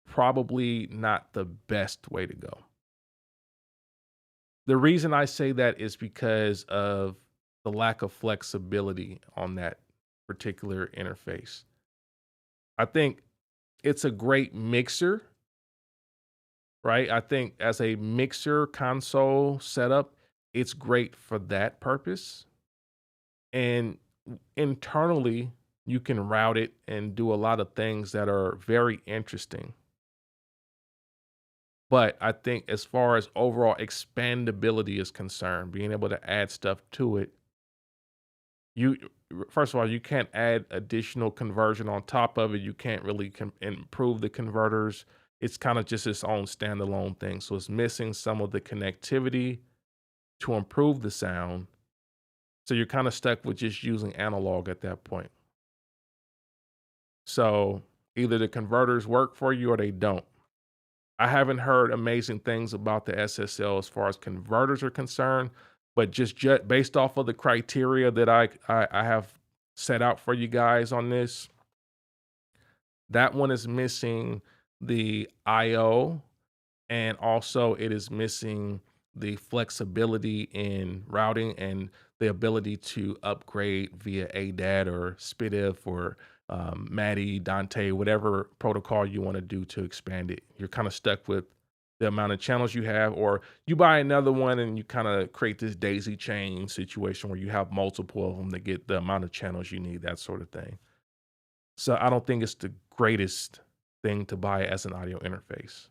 probably not the best way to go. The reason I say that is because of the lack of flexibility on that particular interface. I think it's a great mixer, right? I think as a mixer console setup, it's great for that purpose. And internally, you can route it and do a lot of things that are very interesting. But I think as far as overall expandability is concerned, being able to add stuff to it, you first of all, you can't add additional conversion on top of it. You can't really improve the converters. It's kind of just its own standalone thing. So it's missing some of the connectivity to improve the sound. So you're kind of stuck with just using analog at that point. So either the converters work for you or they don't. I haven't heard amazing things about the SSL as far as converters are concerned, but just based off of the criteria that I have set out for you guys on this, that one is missing the IO, and also it is missing the flexibility in routing and the ability to upgrade via ADAT or SPDIF or MADI, Dante, whatever protocol you want to do to expand it. You're kind of stuck with the amount of channels you have, or you buy another one and you kind of create this daisy chain situation where you have multiple of them to get the amount of channels you need, that sort of thing. So I don't think it's the greatest thing to buy as an audio interface.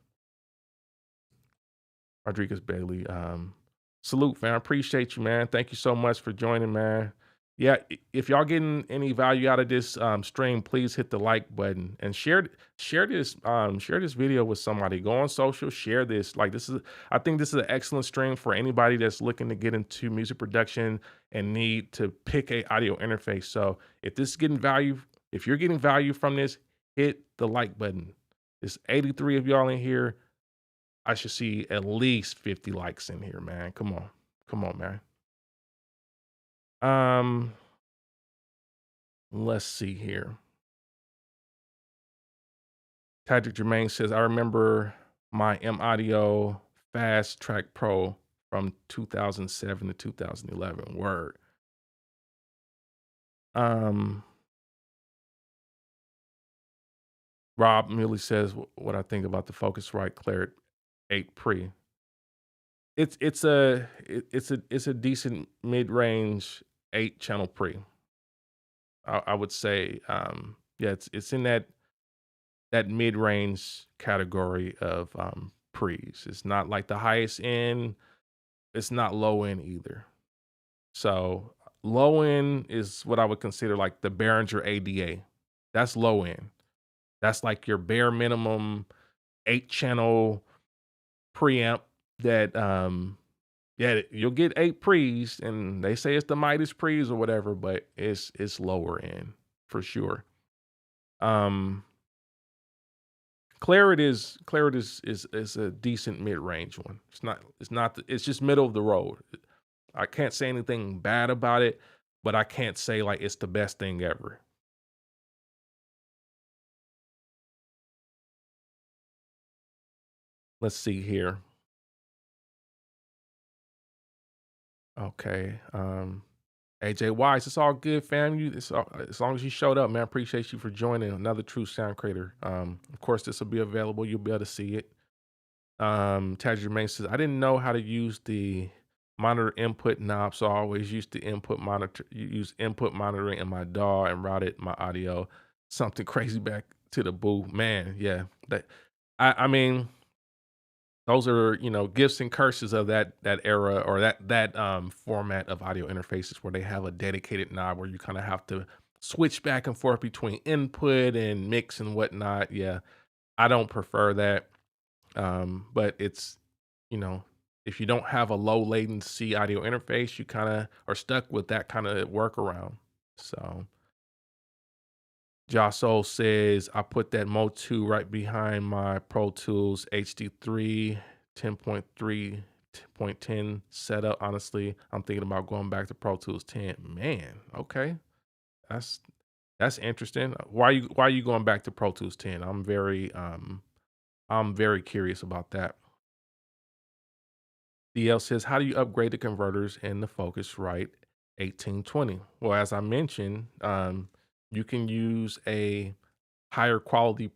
Rodriguez Bailey, salute, fam. I appreciate you, man. Thank you so much for joining, man. Yeah, if y'all getting any value out of this stream, please hit the like button and share this video with somebody. Go on social, share this. I think this is an excellent stream for anybody that's looking to get into music production and need to pick a audio interface. So if you're getting value from this, hit the like button. There's 83 of y'all in here. I should see at least 50 likes in here, man. Come on, man. Let's see here. Patrick Germain says, I remember my M Audio Fast Track Pro from 2007 to 2011. Word. Rob Muley says what I think about the Focusrite Claret 8 Pre. It's a decent mid-range 8-channel pre. I would say, yeah, it's in that mid-range category of pre's. It's not like the highest end. It's not low end either. So low end is what I would consider like the Behringer ADA. That's low end. That's like your bare minimum 8-channel preamp that yeah, you'll get 8 pre's and they say it's the Midas pre's or whatever, but it's lower end for sure. Claret is a decent mid-range one. It's just middle of the road. I can't say anything bad about it, but I can't say like it's the best thing ever. Let's see here. Okay. AJ Wise, it's all good, fam. As long as you showed up, man. I appreciate you for joining another true sound creator. Of course, this will be available. You'll be able to see it. Taj Jermaine says, I didn't know how to use monitor input knob. So I always used to use input monitoring in my DAW and routed my audio something crazy back to the booth. Man, yeah. I mean, those are, gifts and curses of that era, or that format of audio interfaces where they have a dedicated knob where you kind of have to switch back and forth between input and mix and whatnot. Yeah, I don't prefer that. But it's, you know, if you don't have a low latency audio interface, you kind of are stuck with that kind of workaround. So Josso says, I put that Mo 2 right behind my Pro Tools HD3 10.3.10 setup. Honestly, I'm thinking about going back to Pro Tools 10. Man, okay. That's that's interesting. Why are you going back to Pro Tools 10? I'm very curious about that. DL says, how do you upgrade the converters in the Focusrite 1820? Well, as I mentioned, you can use a higher quality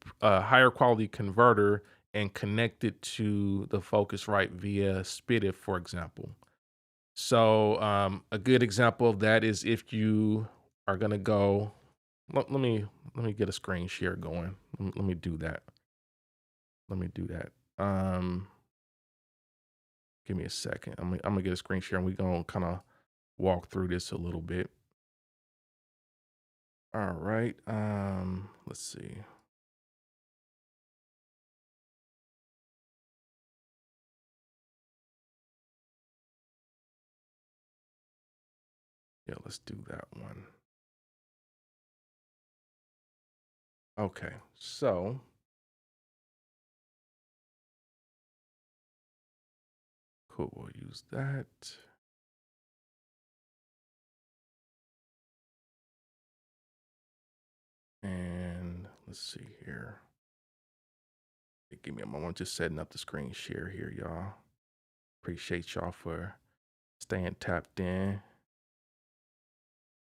converter and connect it to the Focusrite via SPDIF, for example. So a good example of that is if you are gonna go. Let me get a screen share going. Let me do that. Let me do that. Give me a second. I'm gonna get a screen share and we're gonna kind of walk through this a little bit. All right. Let's see. Yeah, let's do that one. Okay, so cool. We'll use that. And let's see here. Give me a moment. Just setting up the screen share here, y'all. Appreciate y'all for staying tapped in.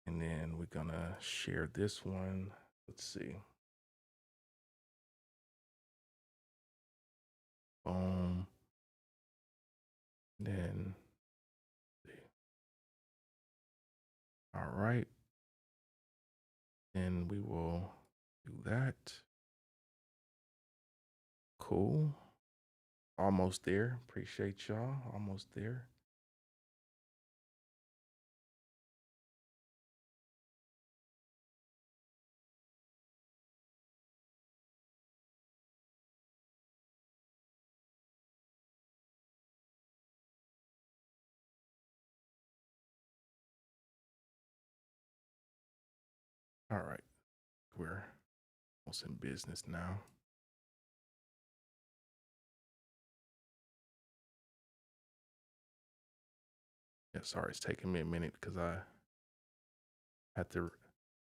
And then we're gonna share this one. Let's see. Boom. Then, all right. And we will do that. Cool. Almost there. Appreciate y'all. Almost there. All right. We're almost in business now. Yeah, sorry, it's taking me a minute because I had to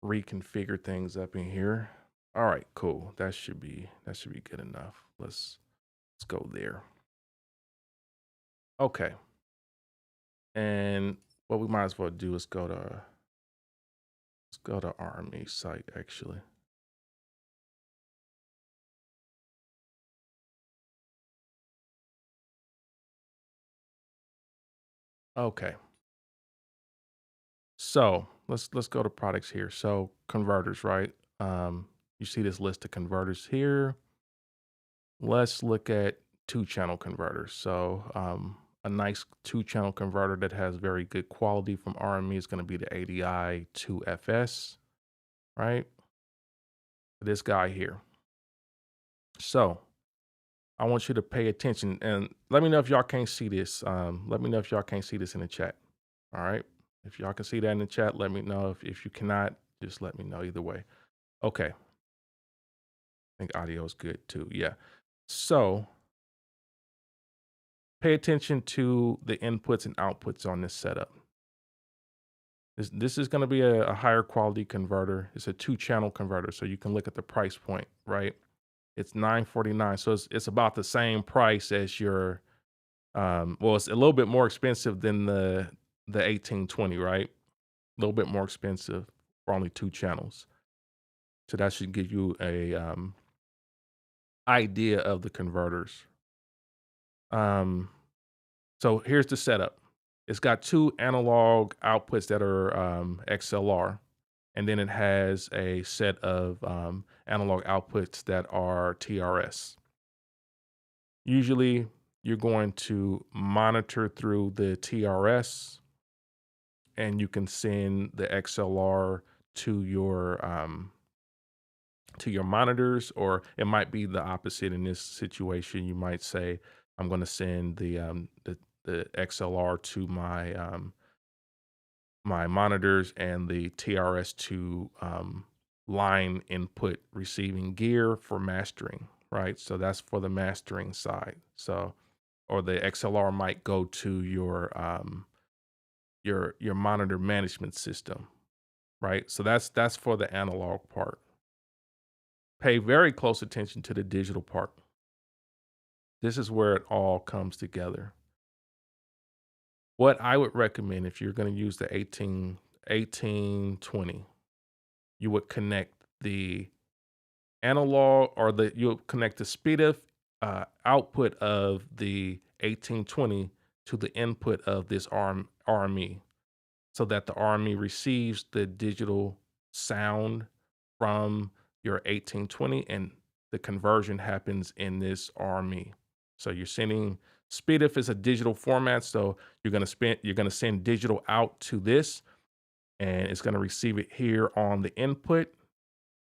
reconfigure things up in here. All right, cool. That should be good enough. Let's go there. Okay. And what we might as well do is go to RME site actually. Okay. So let's go to products here. So converters, right? You see this list of converters here. Let's look at two-channel converters. So a nice two-channel converter that has very good quality from RME is going to be the ADI 2FS, right? This guy here. So I want you to pay attention and let me know if y'all can't see this. Let me know if y'all can't see this in the chat. All right. If y'all can see that in the chat, let me know. If you cannot, just let me know either way. Okay. I think audio is good too. Yeah. So pay attention to the inputs and outputs on this setup. This is going to be a higher quality converter. It's a two-channel converter, so you can look at the price point, right? It's $949, so it's about the same price as your. Well, it's a little bit more expensive than the 1820, right? A little bit more expensive for only two channels. So that should give you a idea of the converters. So here's the setup. It's got two analog outputs that are XLR, and then it has a set of analog outputs that are TRS. Usually, you're going to monitor through the TRS, and you can send the XLR to your monitors, or it might be the opposite in this situation. You might say, I'm going to send the XLR to my monitors and the TRS to line input receiving gear for mastering, right? So that's for the mastering side. So, or the XLR might go to your monitor management system, right? So that's for the analog part. Pay very close attention to the digital part. This is where it all comes together. What I would recommend if you're going to use the 1820, you would connect the analog, or you'll connect the speed of output of the 1820 to the input of this RME, so that the RME receives the digital sound from your 1820, and the conversion happens in this RME. So you're sending SPDIF is a digital format, so you're gonna send digital out to this, and it's gonna receive it here on the input,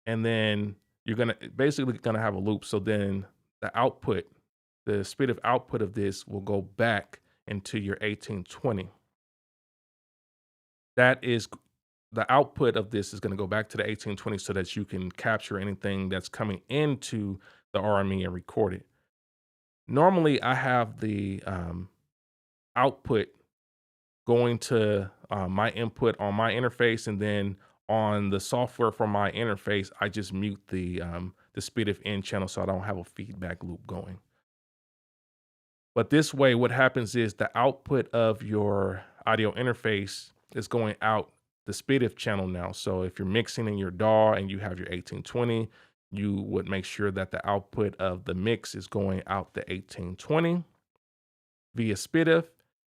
and then you're basically gonna have a loop. So then the output, the SPDIF output of this will go back into your 1820. That is the output of this is going to go back to the 1820, so that you can capture anything that's coming into the RME and record it. Normally, I have the output going to my input on my interface, and then on the software for my interface, I just mute the SPDIF in channel so I don't have a feedback loop going. But this way, what happens is the output of your audio interface is going out the SPDIF channel now. So if you're mixing in your DAW and you have your 1820, you would make sure that the output of the mix is going out the 1820 via SPDIF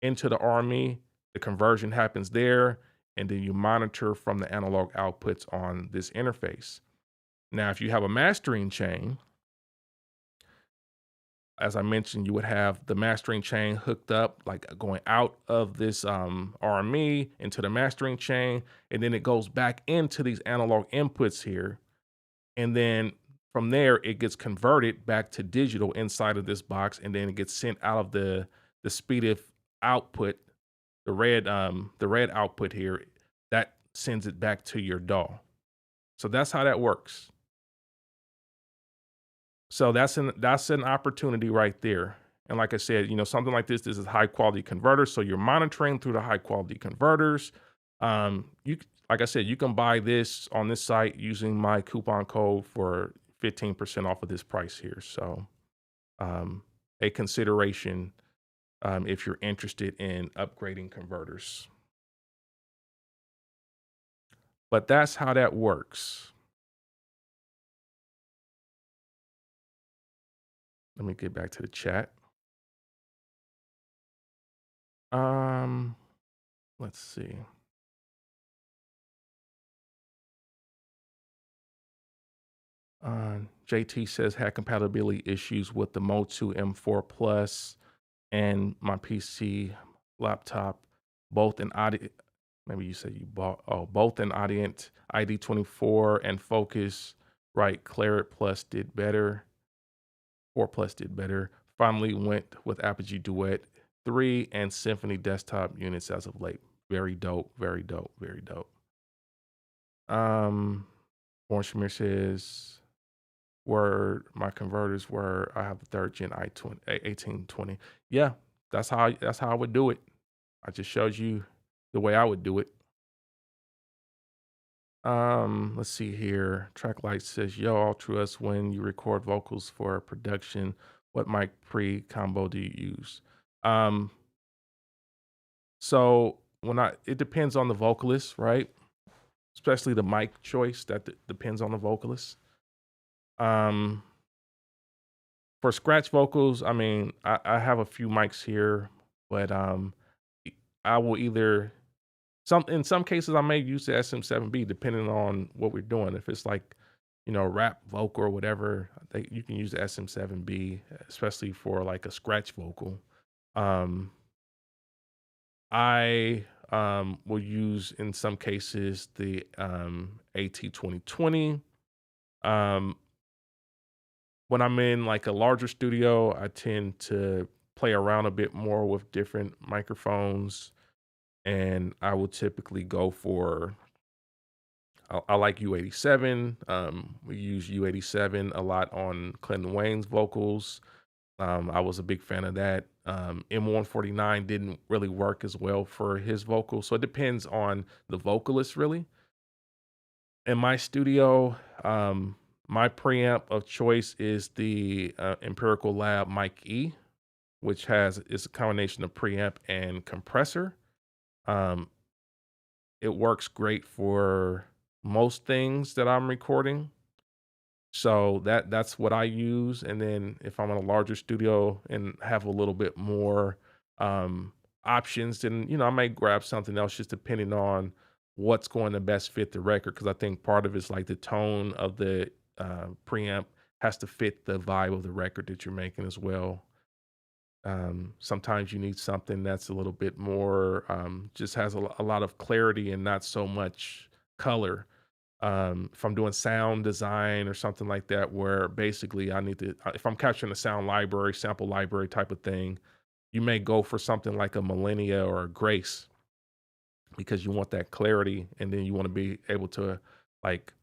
into the RME. The conversion happens there, and then you monitor from the analog outputs on this interface. Now, if you have a mastering chain, as I mentioned, you would have the mastering chain hooked up, like going out of this RME into the mastering chain, and then it goes back into these analog inputs here. And then from there, it gets converted back to digital inside of this box, and then it gets sent out of the SPDIF output, the red output here, that sends it back to your DAW. So that's how that works. So that's an opportunity right there. And like I said, something like this is high quality converters. So you're monitoring through the high quality converters. Like I said, you can buy this on this site using my coupon code for 15% off of this price here. So a consideration if you're interested in upgrading converters. But that's how that works. Let me get back to the chat. Let's see. JT says had compatibility issues with the Mode 2 M4 Plus and my PC laptop, both in audio. Maybe you said you bought, both in Audient ID24 and Focus, right? Claret Plus did better. 4 Plus did better. Finally went with Apogee Duet 3 and Symphony desktop units as of late. Very dope, very dope, very dope. Born Shamir says, where my converters were, I have the 3rd gen 1820. Yeah, that's how I would do it. I just showed you the way I would do it. Let's see here. Tracklight says, yo, Altruwest, when you record vocals for production, what mic pre combo do you use? So it depends on the vocalist, right? Especially the mic choice, that depends on the vocalist. For scratch vocals, I mean, I have a few mics here, but I will either in some cases I may use the SM7B depending on what we're doing. If it's like, rap vocal or whatever, you can use the SM7B, especially for like a scratch vocal. Um, I will use in some cases the AT2020. Um, when I'm in like a larger studio, I tend to play around a bit more with different microphones, and I will typically go for I like U87. We use U87 a lot on Clinton Wayne's vocals. I was a big fan of that. M149 didn't really work as well for his vocals, so it depends on the vocalist really. In my studio, my preamp of choice is the Empirical Lab Mic E, which is a combination of preamp and compressor. Um, it works great for most things that I'm recording. So that's what I use. And then if I'm in a larger studio and have a little bit more um, options, then I might grab something else just depending on what's going to best fit the record. Because I think part of it's like the tone of the preamp has to fit the vibe of the record that you're making as well. Sometimes you need something that's a little bit more just has a lot of clarity and not so much color. If I'm doing sound design or something like that, where basically I need to, if I'm capturing a sound library, sample library type of thing, you may go for something like a Millennia or a Grace because you want that clarity, and then you want to be able to like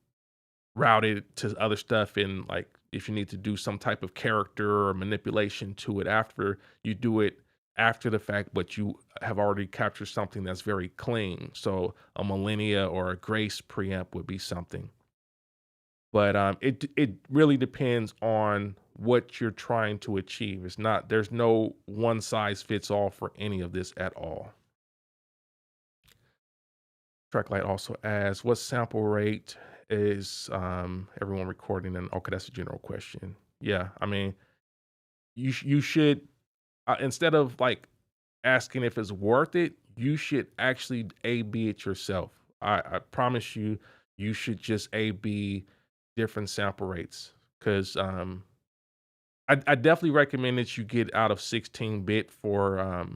route it to other stuff, and like if you need to do some type of character or manipulation to it after you do it after the fact, but you have already captured something that's very clean. So a Millennia or a Grace preamp would be something. But it really depends on what you're trying to achieve. There's no one size fits all for any of this at all. Tracklight also asks, what sample rate is everyone recording? And okay, that's a general question. Yeah, I mean, you should instead of like asking if it's worth it, you should actually A/B it yourself. I promise you, you should just A/B different sample rates because I definitely recommend that you get out of 16-bit for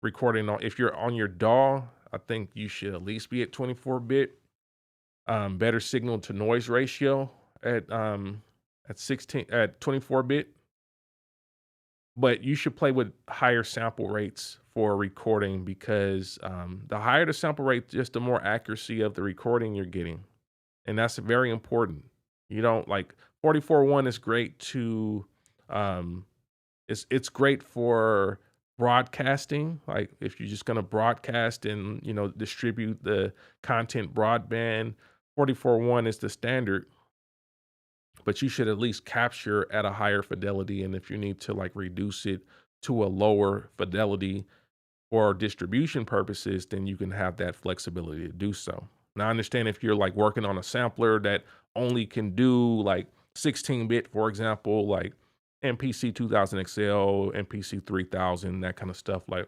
recording on. If you're on your DAW, I think you should at least be at 24-bit. Better signal to noise ratio at 24-bit. But you should play with higher sample rates for recording because the higher the sample rate, just the more accuracy of the recording you're getting. And that's very important. You don't like 44.1 is great to um it's great for broadcasting. Like if you're just gonna broadcast and distribute the content broadband, 44.1 is the standard, but you should at least capture at a higher fidelity. And if you need to like reduce it to a lower fidelity for distribution purposes, then you can have that flexibility to do so. Now, I understand if you're like working on a sampler that only can do like 16-bit, for example, like MPC 2000 XL, MPC 3000, that kind of stuff. Like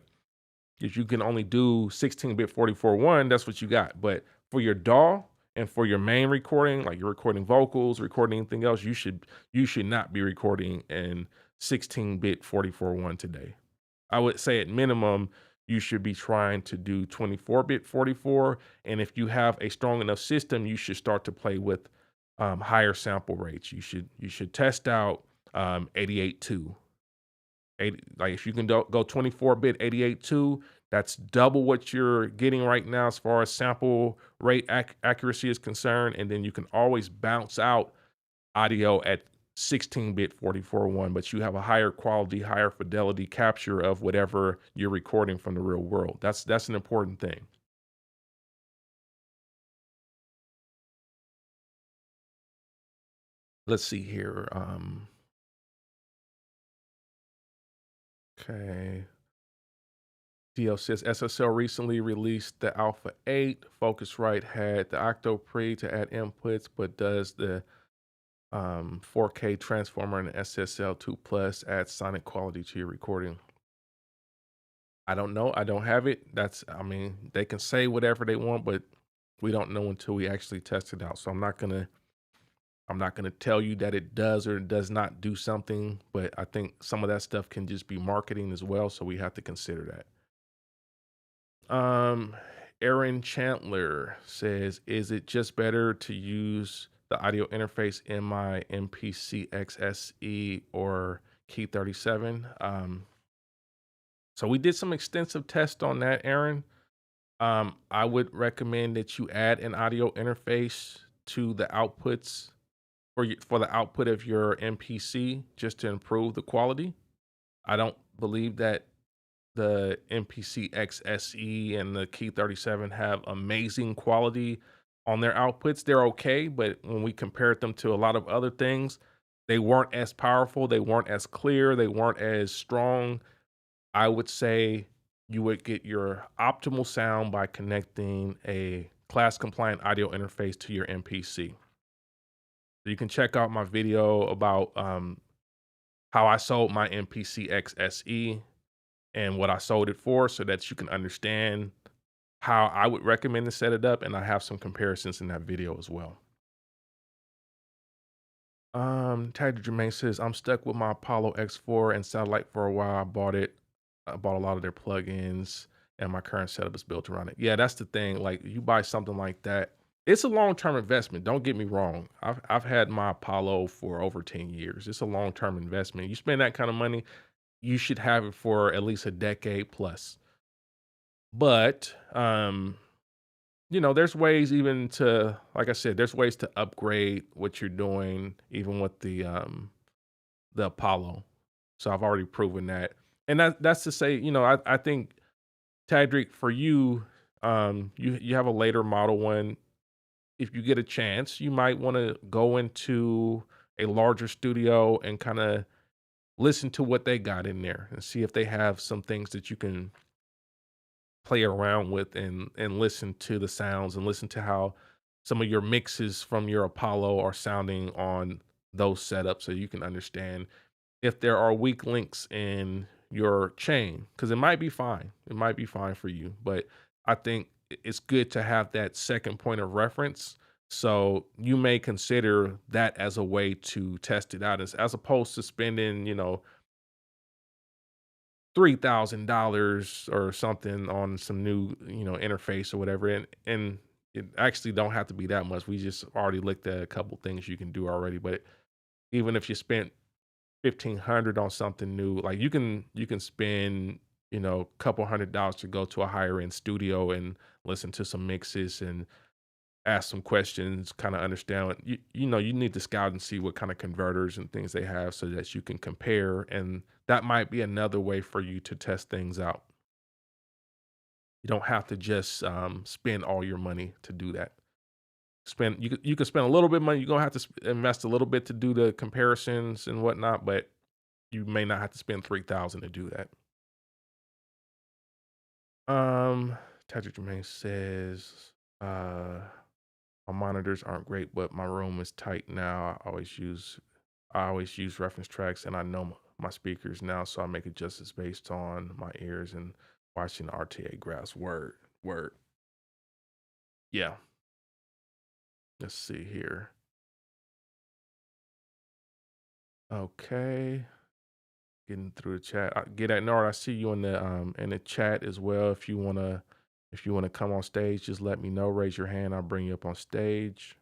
if you can only do 16-bit 44.1, that's what you got. But for your DAW and for your main recording, like you're recording vocals, recording anything else, you should not be recording in 16-bit 44.1 today. I would say at minimum, you should be trying to do 24-bit 44. And if you have a strong enough system, you should start to play with higher sample rates. You should test out 88.2. Like if you can go 24-bit 88.2, that's double what you're getting right now as far as sample rate accuracy is concerned. And then you can always bounce out audio at 16-bit 44.1, but you have a higher quality, higher fidelity capture of whatever you're recording from the real world. That's an important thing. Let's see here. Okay. DL says SSL recently released the Alpha 8. Focusrite had the Octo Pre to add inputs, but does the 4K transformer and SSL 2 Plus add sonic quality to your recording? I don't know. I don't have it. I mean, they can say whatever they want, but we don't know until we actually test it out. So I'm not gonna tell you that it does or does not do something, but I think some of that stuff can just be marketing as well. So we have to consider that. Aaron Chandler says, is it just better to use the audio interface in my MPC XSE or Key 37? So we did some extensive tests on that, Aaron. I would recommend that you add an audio interface to the outputs for the output of your MPC just to improve the quality. I don't believe that the MPC XSE and the Key 37 have amazing quality on their outputs. They're okay, but when we compared them to a lot of other things, they weren't as powerful, they weren't as clear, they weren't as strong. I would say you would get your optimal sound by connecting a class compliant audio interface to your MPC. You can check out my video about how I sold my MPC XSE and what I sold it for so that you can understand how I would recommend to set it up. And I have some comparisons in that video as well. Tag Jermaine says, I'm stuck with my Apollo X4 and satellite for a while. I bought a lot of their plugins and my current setup is built around it. Yeah, that's the thing. Like you buy something like that, it's a long-term investment. Don't get me wrong. I've had my Apollo for over 10 years. It's a long-term investment. You spend that kind of money, you should have it for at least a decade plus. But there's ways even to, like I said, there's ways to upgrade what you're doing, even with the Apollo. So I've already proven that. And that's to say, I think Tadric, for you, you have a later model one. If you get a chance, you might want to go into a larger studio and kind of listen to what they got in there and see if they have some things that you can play around with and listen to the sounds and listen to how some of your mixes from your Apollo are sounding on those setups so you can understand if there are weak links in your chain, because it might be fine. It might be fine for you, but I think it's good to have that second point of reference. So you may consider that as a way to test it out as opposed to spending, $3,000 or something on some new, interface or whatever. And it actually don't have to be that much. We just already looked at a couple things you can do already. But even if you spent 1,500 on something new, like you can spend, a couple $100 to go to a higher end studio and listen to some mixes and ask some questions, kind of understand you need to scout and see what kind of converters and things they have so that you can compare. And that might be another way for you to test things out. You don't have to just spend all your money to do that. You can spend a little bit of money. You're gonna have to invest a little bit to do the comparisons and whatnot, but you may not have to spend 3,000 to do that. Patrick Jermaine says, my monitors aren't great, but my room is tight now. I always use reference tracks, and I know my speakers now, so I make adjustments based on my ears and watching the RTA graphs. Word. Yeah. Let's see here. Okay. Getting through the chat. Get at Nord. I see you in the chat as well. If you wanna come on stage, just let me know. Raise your hand. I'll bring you up on stage.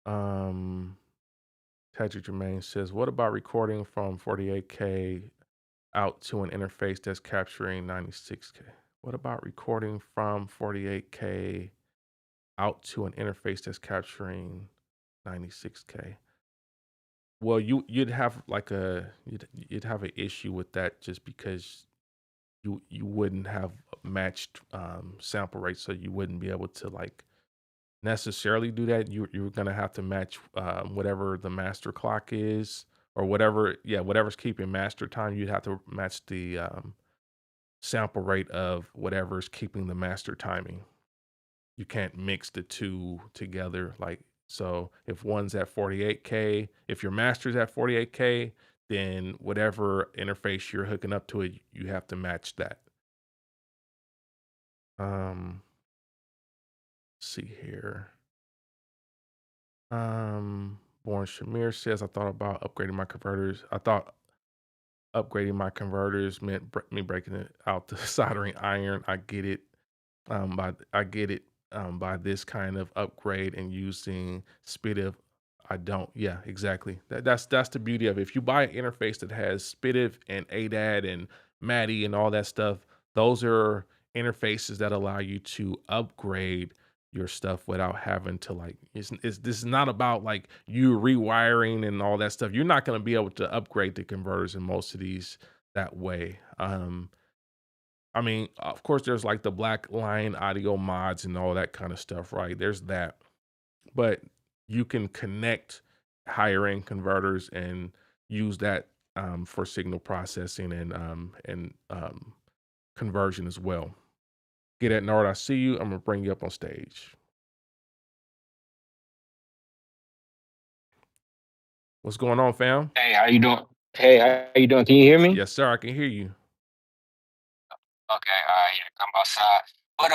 Patrick Jermaine says, what about recording from 48K out to an interface that's capturing 96K? What about recording from 48K out to an interface that's capturing 96K? Well, you'd have you'd have an issue with that just because you wouldn't have matched sample rates, so you wouldn't be able to like necessarily do that. You're gonna have to match whatever the master clock is or whatever's keeping master time. You'd have to match the sample rate of whatever's keeping the master timing. You can't mix the two together. Like, so if one's at 48K, if your master's at 48K, then whatever interface you're hooking up to it, you have to match that. Um, see here. Born Shamir says, I thought about upgrading my converters. I thought upgrading my converters meant me breaking it out the soldering iron. I get it. I get it. By this kind of upgrade and using SPDIF, I don't. Yeah, exactly. That's the beauty of it. If you buy an interface that has SPDIF and ADAT and MADI and all that stuff, those are interfaces that allow you to upgrade your stuff without having to like. This is not about like you rewiring and all that stuff. You're not going to be able to upgrade the converters in most of these that way. I mean, of course, there's like the Black Line audio mods and all that kind of stuff, right? There's that, but you can connect higher end converters and use that for signal processing and conversion as well. Get at Nard, I see you. I'm gonna bring you up on stage. What's going on, fam? Hey, how you doing? Hey, how you doing? Can you hear me? Yes, sir. I can hear you. Okay, all right, yeah, come outside. But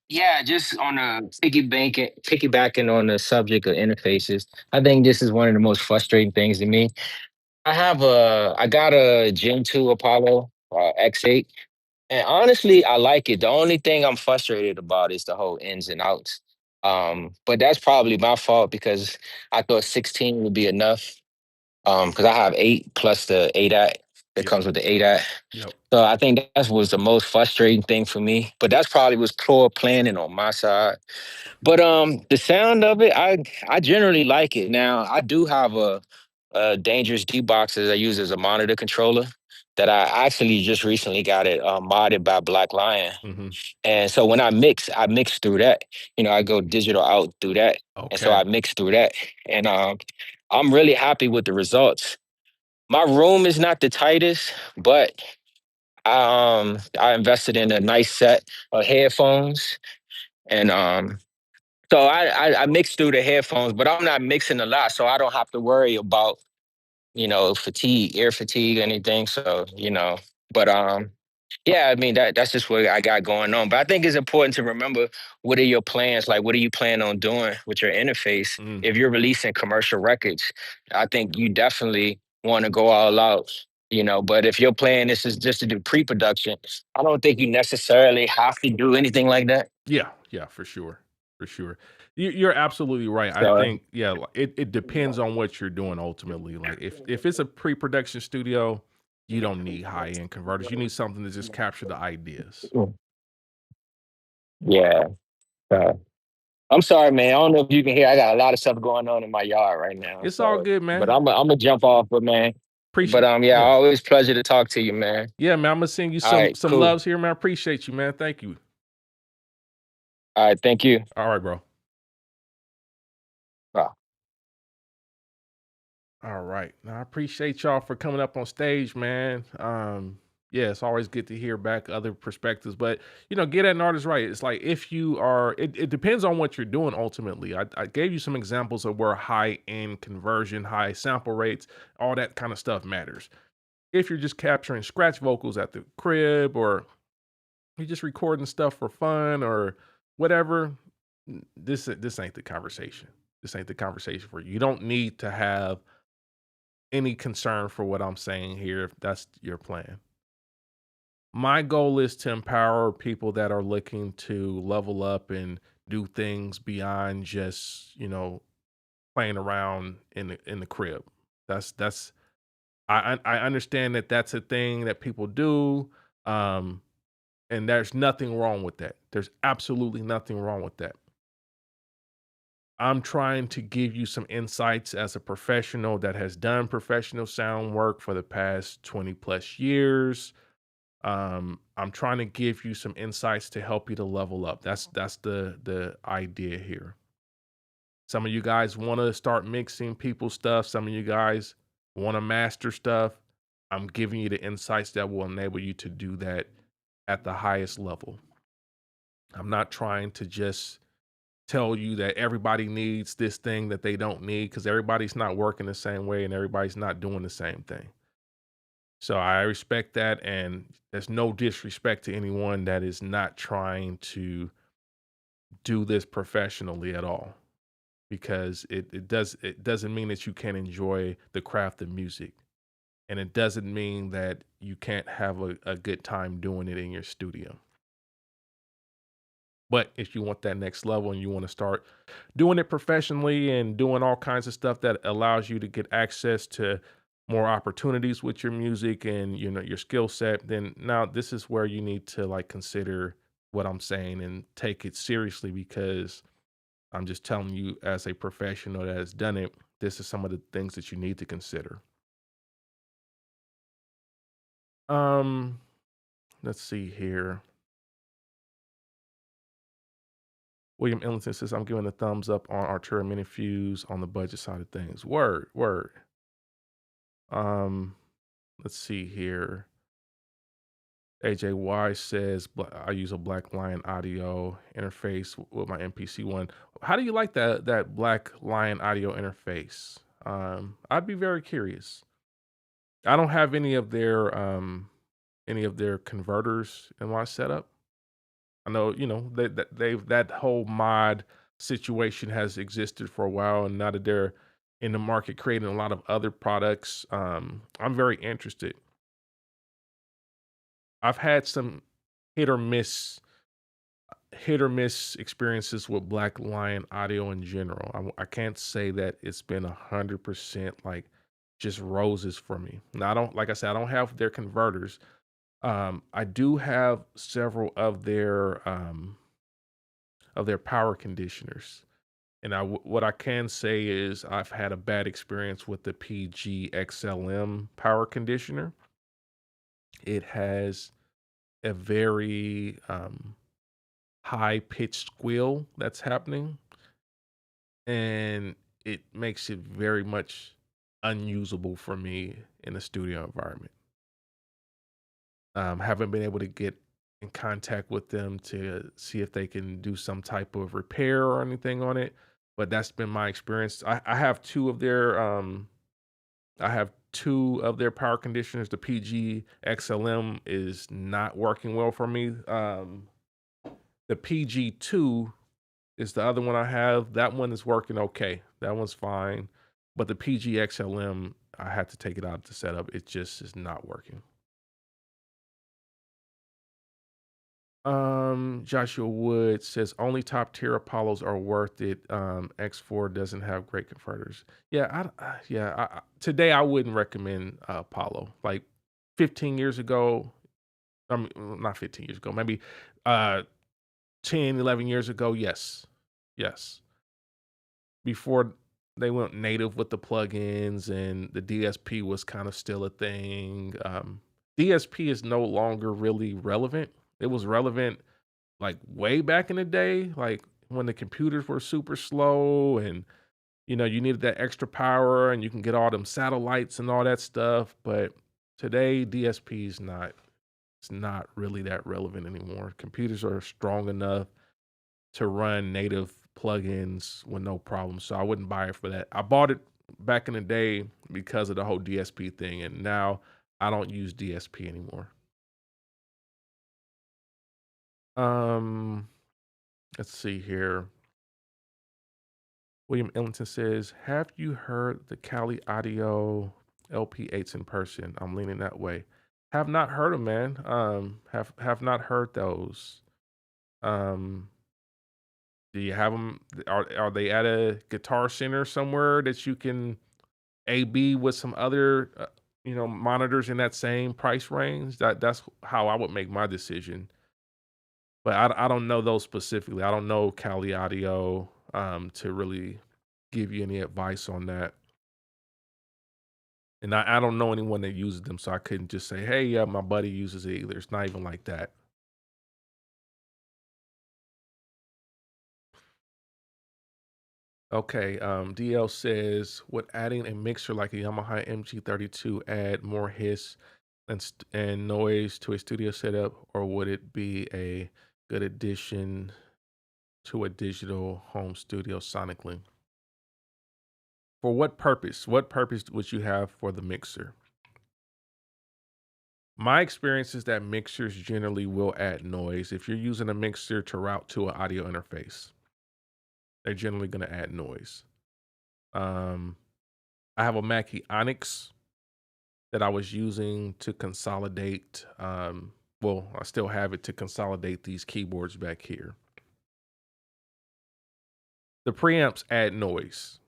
yeah, just on the piggybacking on the subject of interfaces, I think this is one of the most frustrating things to me. I got a Gen 2 Apollo X8, and honestly, I like it. The only thing I'm frustrated about is the whole ins and outs. But that's probably my fault because I thought 16 would be enough. Because I have 8 plus the ADAT that Yep. comes with the ADAT. Yep. So I think that was the most frustrating thing for me. But that's probably was poor planning on my side. But the sound of it, I generally like it. Now I do have a dangerous D box that I use as a monitor controller that I actually just recently got it modded by Black Lion. Mm-hmm. And so when I mix through that. I go digital out through that. And so Okay. I mix through that. And I'm really happy with the results. My room is not the tightest, but I invested in a nice set of headphones. And so I mix through the headphones, but I'm not mixing a lot, so I don't have to worry about fatigue, ear fatigue, anything. So, but yeah, I mean that's just what I got going on. But I think it's important to remember what are your plans? Like what are you planning on doing with your interface? Mm. If you're releasing commercial records, I think you definitely want to go all out. But if your plan is just to do pre-production, I don't think you necessarily have to do anything like that. Yeah, yeah, for sure, for sure. You're absolutely right. I So think, yeah, it depends on what you're doing ultimately. Like if it's a pre-production studio, you don't need high end converters. You need something to just capture the ideas. yeah. uh, I'm sorry, man. I don't know if you can hear. I got a lot of stuff going on in my yard right now. It's all So, good, but man. I'm gonna jump off, but man. But Appreciate. yeah, Yeah, always pleasure to talk to you, man. yeah, man. I'm gonna send you All right, some cool. loves here, man. I appreciate you, man. Thank you. All right, thank you. All right, bro. Bye. All right. Now I appreciate y'all for coming up on stage, man. Yeah, it's always good to hear back other perspectives. But get at an artist right. It's like if you are, it depends on what you're doing ultimately. I gave you some examples of where high end conversion, high sample rates, all that kind of stuff matters. If you're just capturing scratch vocals at the crib or you're just recording stuff for fun or whatever, this ain't the conversation. This ain't the conversation for you. You don't need to have any concern for what I'm saying here if that's your plan. My goal is to empower people that are looking to level up and do things beyond just, playing around in the crib. That's I understand that that's a thing that people do. Um and there's nothing wrong with that. There's absolutely nothing wrong with that. I'm trying to give you some insights as a professional that has done professional sound work for the past 20 plus years. I'm trying to give you some insights to help you to level up. That's the idea here. Some of you guys want to start mixing people's stuff. Some of you guys want to master stuff. I'm giving you the insights that will enable you to do that at the highest level. I'm not trying to just tell you that everybody needs this thing that they don't need because everybody's not working the same way and everybody's not doing the same thing. So I respect that, and there's no disrespect to anyone that is not trying to do this professionally at all, because it doesn't mean that you can't enjoy the craft of music, and it doesn't mean that you can't have a good time doing it in your studio. But if you want that next level and you want to start doing it professionally and doing all kinds of stuff that allows you to get access to more opportunities with your music and your skill set, then now this is where you need to like consider what I'm saying and take it seriously, because I'm just telling you as a professional that has done it, this is some of the things that you need to consider. Um, let's see here. William Ellington says, I'm giving a thumbs up on Artura Mini Fuse on the budget side of things. Word, word. Um, let's see here. AJY says, I use a Black Lion audio interface with my MPC one. How do you like that Black Lion audio interface? I'd be very curious. I don't have any of their converters in my setup. I know, that whole mod situation has existed for a while, and now that they're in the market creating a lot of other products, I'm very interested. I've had some hit or miss hit or miss experiences with Black Lion audio in general. I can't say that it's been 100% like just roses for me. Now I don't, like I said, I don't have their converters. I do have several of their power conditioners. And what I can say is I've had a bad experience with the PG XLM power conditioner. It has a very high pitched squeal that's happening, and it makes it very much unusable for me in a studio environment. Haven't been able to get in contact with them to see if they can do some type of repair or anything on it, but that's been my experience. I have two of their power conditioners. The PG XLM is not working well for me. The PG2 is the other one I have. That one is working okay. That one's fine. But the PG XLM, I had to take it out to set up. It just is not working. Joshua Wood says only top tier Apollos are worth it. X4 doesn't have great converters. Yeah, today I wouldn't recommend Apollo. Like 15 years ago, I mean, not 15 years ago, maybe uh 10, 11 years ago, yes. Yes. Before they went native with the plugins and the DSP was kind of still a thing. DSP is no longer really relevant. It was relevant like way back in the day, like when the computers were super slow and you needed that extra power and you can get all them satellites and all that stuff. But today DSP is not it's not really that relevant anymore. Computers are strong enough to run native plugins with no problem. So I wouldn't buy it for that. I bought it back in the day because of the whole DSP thing, and now I don't use DSP anymore. Um, let's see here. William Ellington says, "Have you heard the Cali Audio LP8s in person?" I'm leaning that way. Have not heard them, man. Have not heard those. Um, do you have them? Are they at a Guitar Center somewhere that you can AB with some other monitors in that same price range? That's how I would make my decision. But I don't know those specifically. I don't know Cali Audio to really give you any advice on that. And I don't know anyone that uses them, so I couldn't just say, hey, yeah, my buddy uses it either. It's not even like that. Okay, DL says, would adding a mixer like a Yamaha MG32 add more hiss and noise to a studio setup, or would it be a good addition to a digital home studio sonically? For what purpose? What purpose would you have for the mixer? My experience is that mixers generally will add noise. If you're using a mixer to route to an audio interface, they're generally going to add noise. Um, I have a Mackie Onyx that I was using to consolidate. Well, I still have it to consolidate these keyboards back here. The preamps add noise.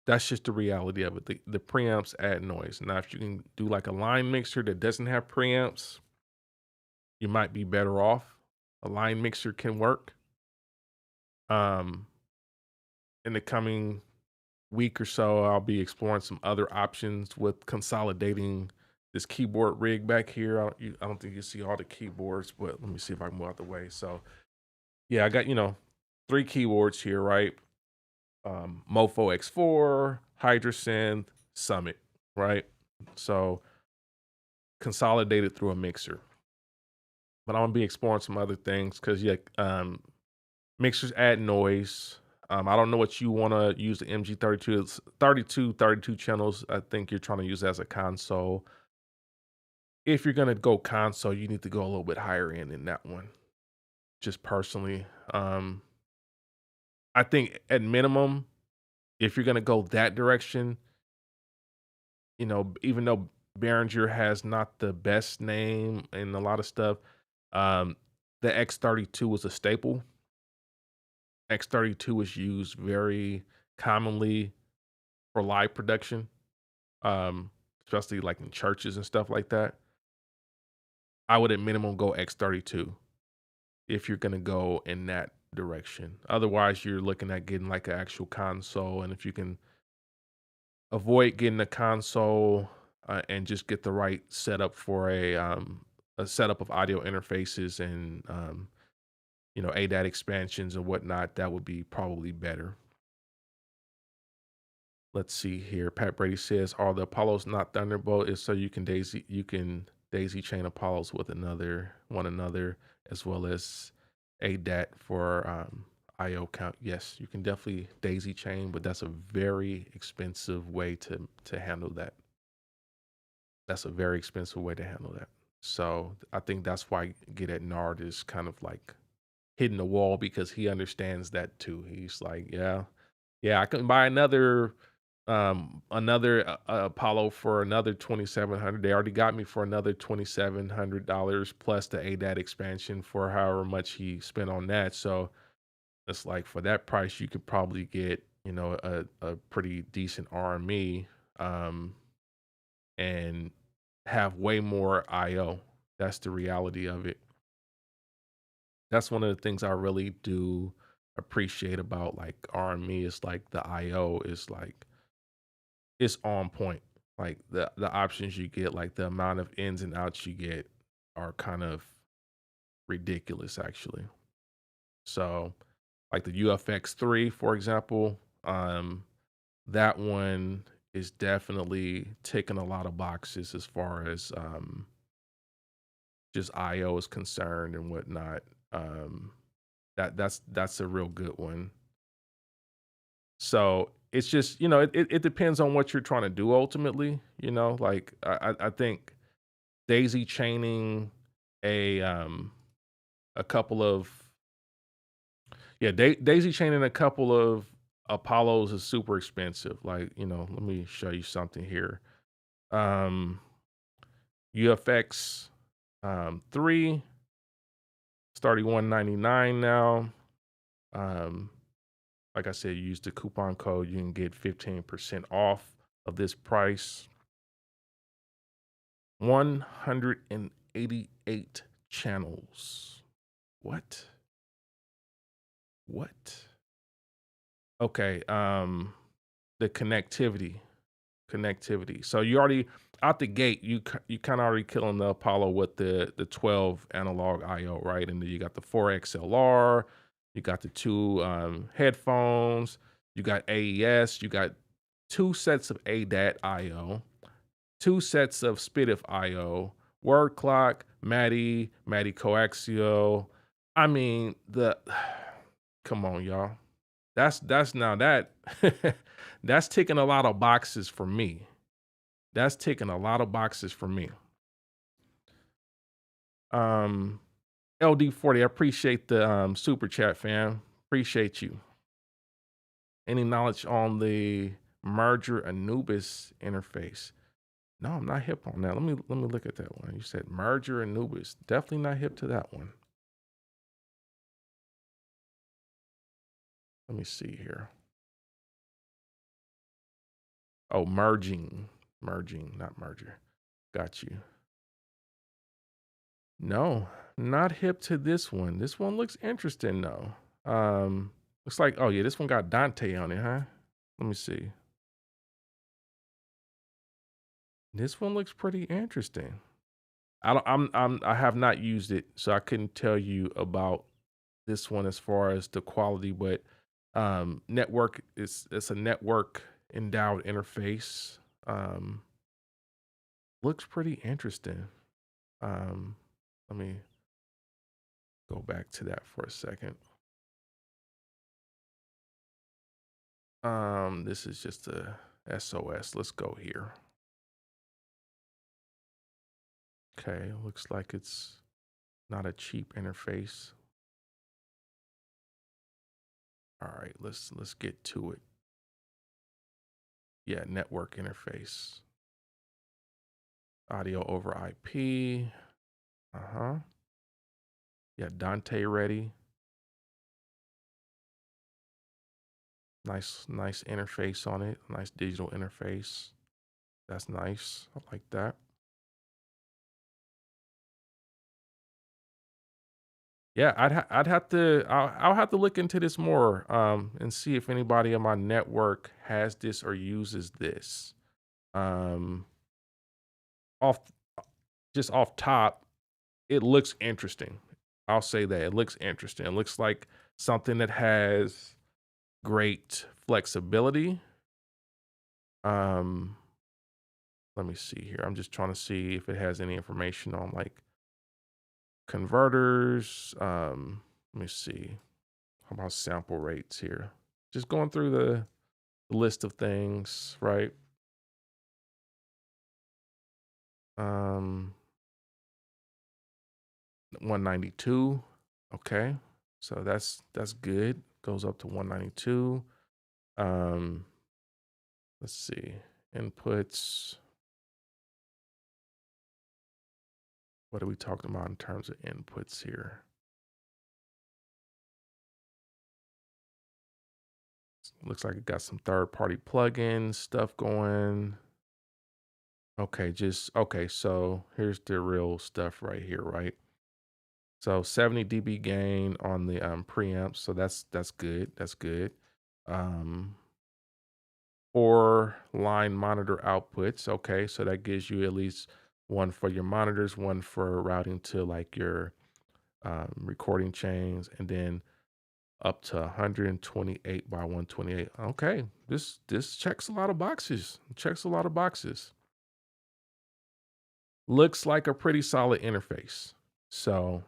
That's just the reality of it. The preamps add noise. Now, if you can do like a line mixer that doesn't have preamps, you might be better off. A line mixer can work. Um, in the coming week or so, I'll be exploring some other options with consolidating this keyboard rig back here. I don't think you see all the keyboards, but let me see if I can move out the way. So, yeah, I got, 3 keyboards here, right? Mofo X4, Hydrasynth, Summit, right? So consolidated through a mixer. But I'm gonna be exploring some other things because mixers add noise. I don't know what you want to use the MG32. It's 32 channels. I think you're trying to use as a console. If you're gonna go console, you need to go a little bit higher end in that one. Just personally, I think at minimum, if you're gonna go that direction, even though Behringer has not the best name and a lot of stuff, um, the X32 was a staple. X32 is used very commonly for live production, especially like in churches and stuff like that. I would at minimum go X32 if you're gonna go in that direction. Otherwise, you're looking at getting like an actual console, and if you can avoid getting a console and just get the right setup for a setup of audio interfaces and ADAT expansions and whatnot, that would be probably better. Let's see here. Pat Brady says, "Are the Apollos not Thunderbolt? If so, you can daisy chain Apollos with one another, as well as ADAT for IO count." Yes, you can definitely daisy chain, but that's a very expensive way to handle that. That's a very expensive way to handle that. So I think that's why Get at Nard is kind of like hitting the wall because he understands that too. He's like, yeah, I can buy another Apollo for another 2,700. They already got me for another $2,700 plus the ADAT expansion for however much he spent on that. So it's like for that price, you could probably get a pretty decent RME and have way more IO. That's the reality of it. That's one of the things I really do appreciate about like RME is like the IO is like it's on point. Like the options you get, like the amount of ins and outs you get are kind of ridiculous actually. So like the UFX3, for example, that one is definitely ticking a lot of boxes as far as just IO is concerned and whatnot. That's a real good one. So it's just, it depends on what you're trying to do ultimately, like I think daisy chaining a couple of daisy chaining a couple of Apollos is super expensive. Like, let me show you something here. UFX 3 starting 199 now. Like I said, use the coupon code, you can get 15% off of this price. 188 channels. What? Okay, the connectivity. So you already out the gate, you kind of already killing the Apollo with the 12 analog IO, right? And then you got the 4 XLR, you got the 2 headphones, you got AES, you got 2 sets of ADAT IO, 2 sets of SPDIF IO, word clock, MADI coaxial. I mean, come on, y'all. That's now that that's ticking a lot of boxes for me. That's ticking a lot of boxes for me. Um, LD40, I appreciate the super chat, fam. Appreciate you. Any knowledge on the merger Anubis interface? No, I'm not hip on that. Let me look at that one. You said merger Anubis. Definitely not hip to that one. Let me see here. Oh, merging, not merger. Got you. No, not hip to this one. This one looks interesting though. Looks like, oh yeah, this one got Dante on it, huh? Let me see. This one looks pretty interesting. I have not used it, so I couldn't tell you about this one as far as the quality, but network it's a network endowed interface. Um, Looks pretty interesting. Um, Let me go back to that for a second. This is just a SOS. Let's go here. Okay, looks like it's not a cheap interface. All right, let's get to it. Yeah, network interface. Audio over IP. Uh-huh. Yeah, Dante ready. Nice interface on it. Nice digital interface. That's nice. I like that. Yeah, I'll have to look into this more and see if anybody on my network has this or uses this. Um off just off top, it looks interesting. I'll say that. It looks interesting. It looks like something that has great flexibility. Um Let me see here. I'm just trying to see if it has any information on like converters. Let me see. How about sample rates here? Just going through the list of things, right? 192. Okay. So that's good. Goes up to 192. Let's see. Inputs. What are we talking about in terms of inputs here? Looks like it got some third-party plugins stuff going. Okay, okay, so here's the real stuff right here, right? So 70 dB gain on the preamps, so that's good. That's good. 4-line monitor outputs. Okay, so that gives you at least one for your monitors, one for routing to like your recording chains, and then up to 128 by 128. Okay, this checks a lot of boxes. Checks a lot of boxes. Looks like a pretty solid interface. So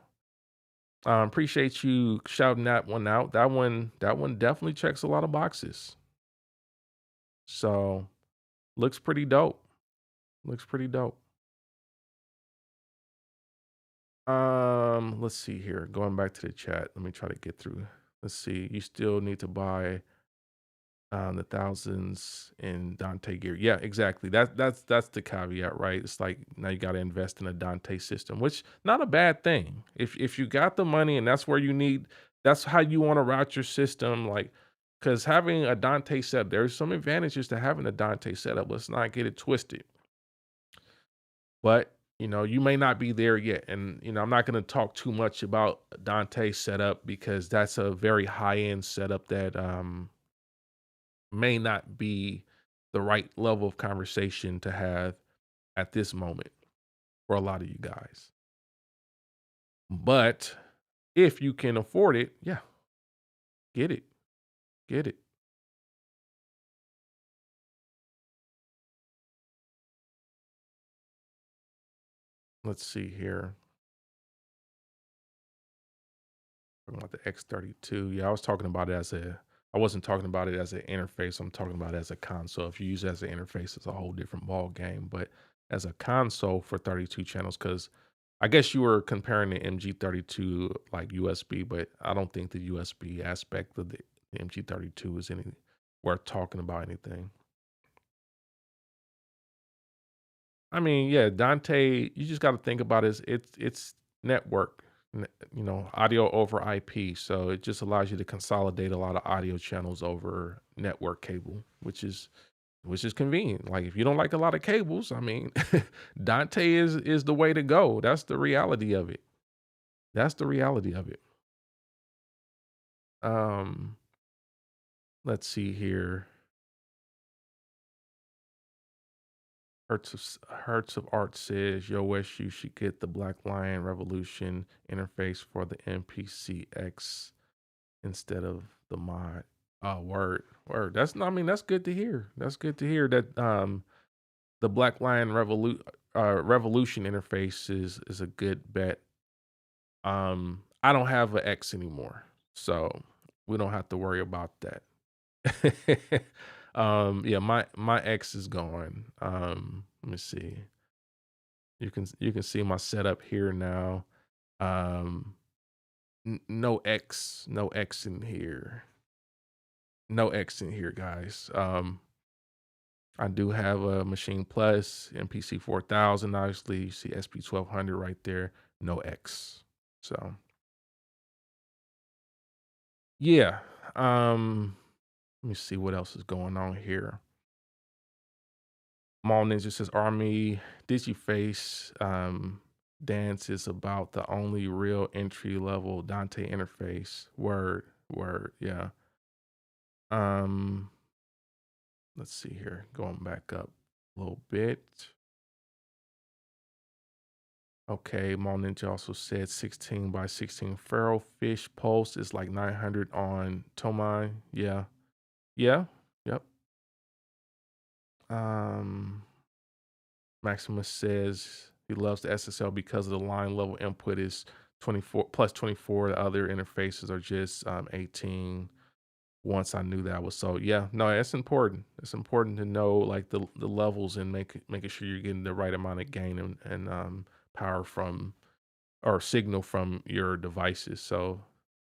appreciate you shouting that one out. That one definitely checks a lot of boxes. So looks pretty dope. Looks pretty dope. Let's see here. Going back to the chat. Let me try to get through. Let's see. You still need to buy the thousands in Dante gear. Yeah, exactly. That's the caveat, right? It's like now you got to invest in a Dante system, which not a bad thing. If you got the money and that's where you need, that's how you want to route your system, like because having a Dante setup, there's some advantages to having a Dante setup. Let's not get it twisted. But you may not be there yet, and I'm not going to talk too much about Dante setup because that's a very high end setup that may not be the right level of conversation to have at this moment for a lot of you guys. But if you can afford it, yeah, get it. Get it. Let's see here. Talking about the X32. Yeah, I wasn't talking about it as an interface. I'm talking about it as a console. If you use it as an interface, it's a whole different ball game. But as a console for 32 channels, because I guess you were comparing the MG32 like USB, but I don't think the USB aspect of the MG32 is any worth talking about anything. I mean, yeah, Dante, you just got to think about it's network, audio over IP. So it just allows you to consolidate a lot of audio channels over network cable, which is convenient. Like if you don't like a lot of cables, I mean, Dante is the way to go. That's the reality of it. That's the reality of it. Um, let's see here. Hertz of Art says, "Yo, West, you should get the Black Lion Revolution interface for the MPCX instead of the mod." Oh, word. I mean, that's good to hear. That's good to hear that the Black Lion Revolution interface is a good bet. I don't have an X anymore, so we don't have to worry about that. Yeah, my X is gone. Let me see. You can see my setup here now. Um, no X in here. No X in here, guys. I do have a Machine Plus, MPC 4000, obviously. You see SP 1200 right there. No X. So yeah. Let me see what else is going on here. Mall Ninja says Army Digiface Dance is about the only real entry level Dante interface. Word, yeah. Um, let's see here. Going back up a little bit. Okay, Mall Ninja also said 16 by 16 Pharaoh Fish Pulse is like 900 on Tomai. Yeah. Yeah. Yep. Um Maximus says he loves the SSL because of the line level input is 24 plus 24. The other interfaces are just 18. Once I knew that was so, yeah, no, it's important. It's important to know like the levels and making sure you're getting the right amount of gain and power from or signal from your devices. So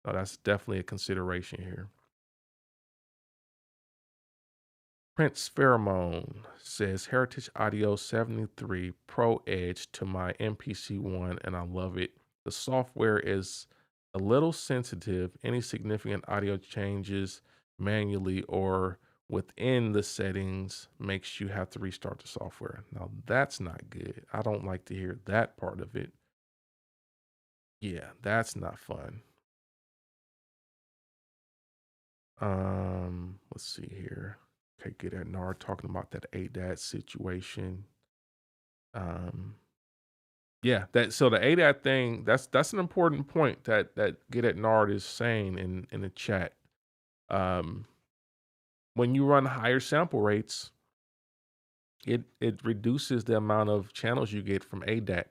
that's definitely a consideration here. Prince Pheromone says Heritage Audio 73 Pro Edge to my MPC1 and I love it. The software is a little sensitive. Any significant audio changes manually or within the settings makes you have to restart the software. Now that's not good. I don't like to hear that part of it. Yeah, that's not fun. Let's see here. Okay, get at Nard talking about that ADAT situation. Um, yeah, that so the ADAT thing, that's an important point that Get at Nard is saying in the chat. Um, when you run higher sample rates, it reduces the amount of channels you get from ADAT.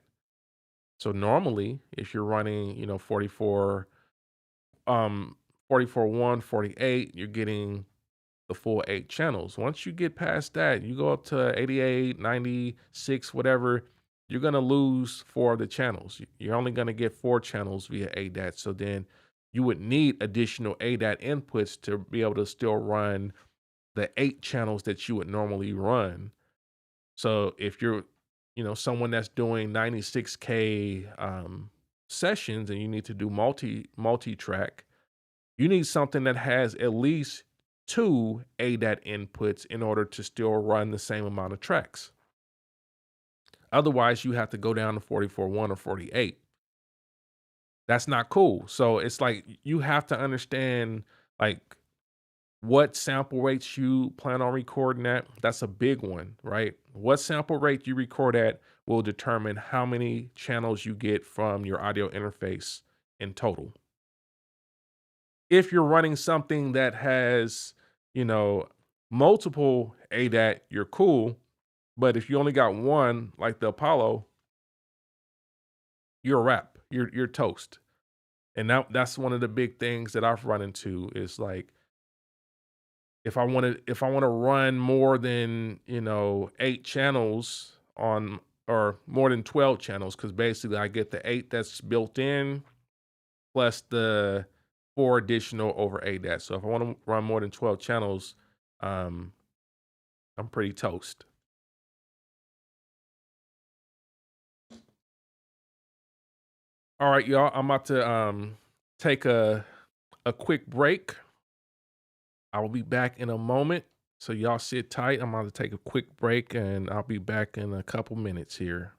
So normally, if you're running, 44, 44 1, 48, you're getting the full 8 channels. Once you get past that, you go up to 88, 96, whatever, you're going to lose 4 of the channels. You're only going to get 4 channels via ADAT. So then you would need additional ADAT inputs to be able to still run the 8 channels that you would normally run. So if you're, someone that's doing 96K sessions and you need to do multi-track, you need something that has at least 2 ADAT inputs in order to still run the same amount of tracks. Otherwise, you have to go down to 44.1 or 48. That's not cool. So it's like you have to understand like what sample rates you plan on recording at. That's a big one, right? What sample rate you record at will determine how many channels you get from your audio interface in total. If you're running something that has, multiple ADAT, you're cool. But if you only got one, like the Apollo, you're a wrap. You're toast. And that's one of the big things that I've run into is like if I want to run more than, 8 channels on or more than 12 channels, because basically I get the 8 that's built in plus the 4 additional over ADAT. So if I want to run more than 12 channels, um, I'm pretty toast. All right, y'all. I'm about to take a quick break. I will be back in a moment. So y'all sit tight. I'm about to take a quick break and I'll be back in a couple minutes here.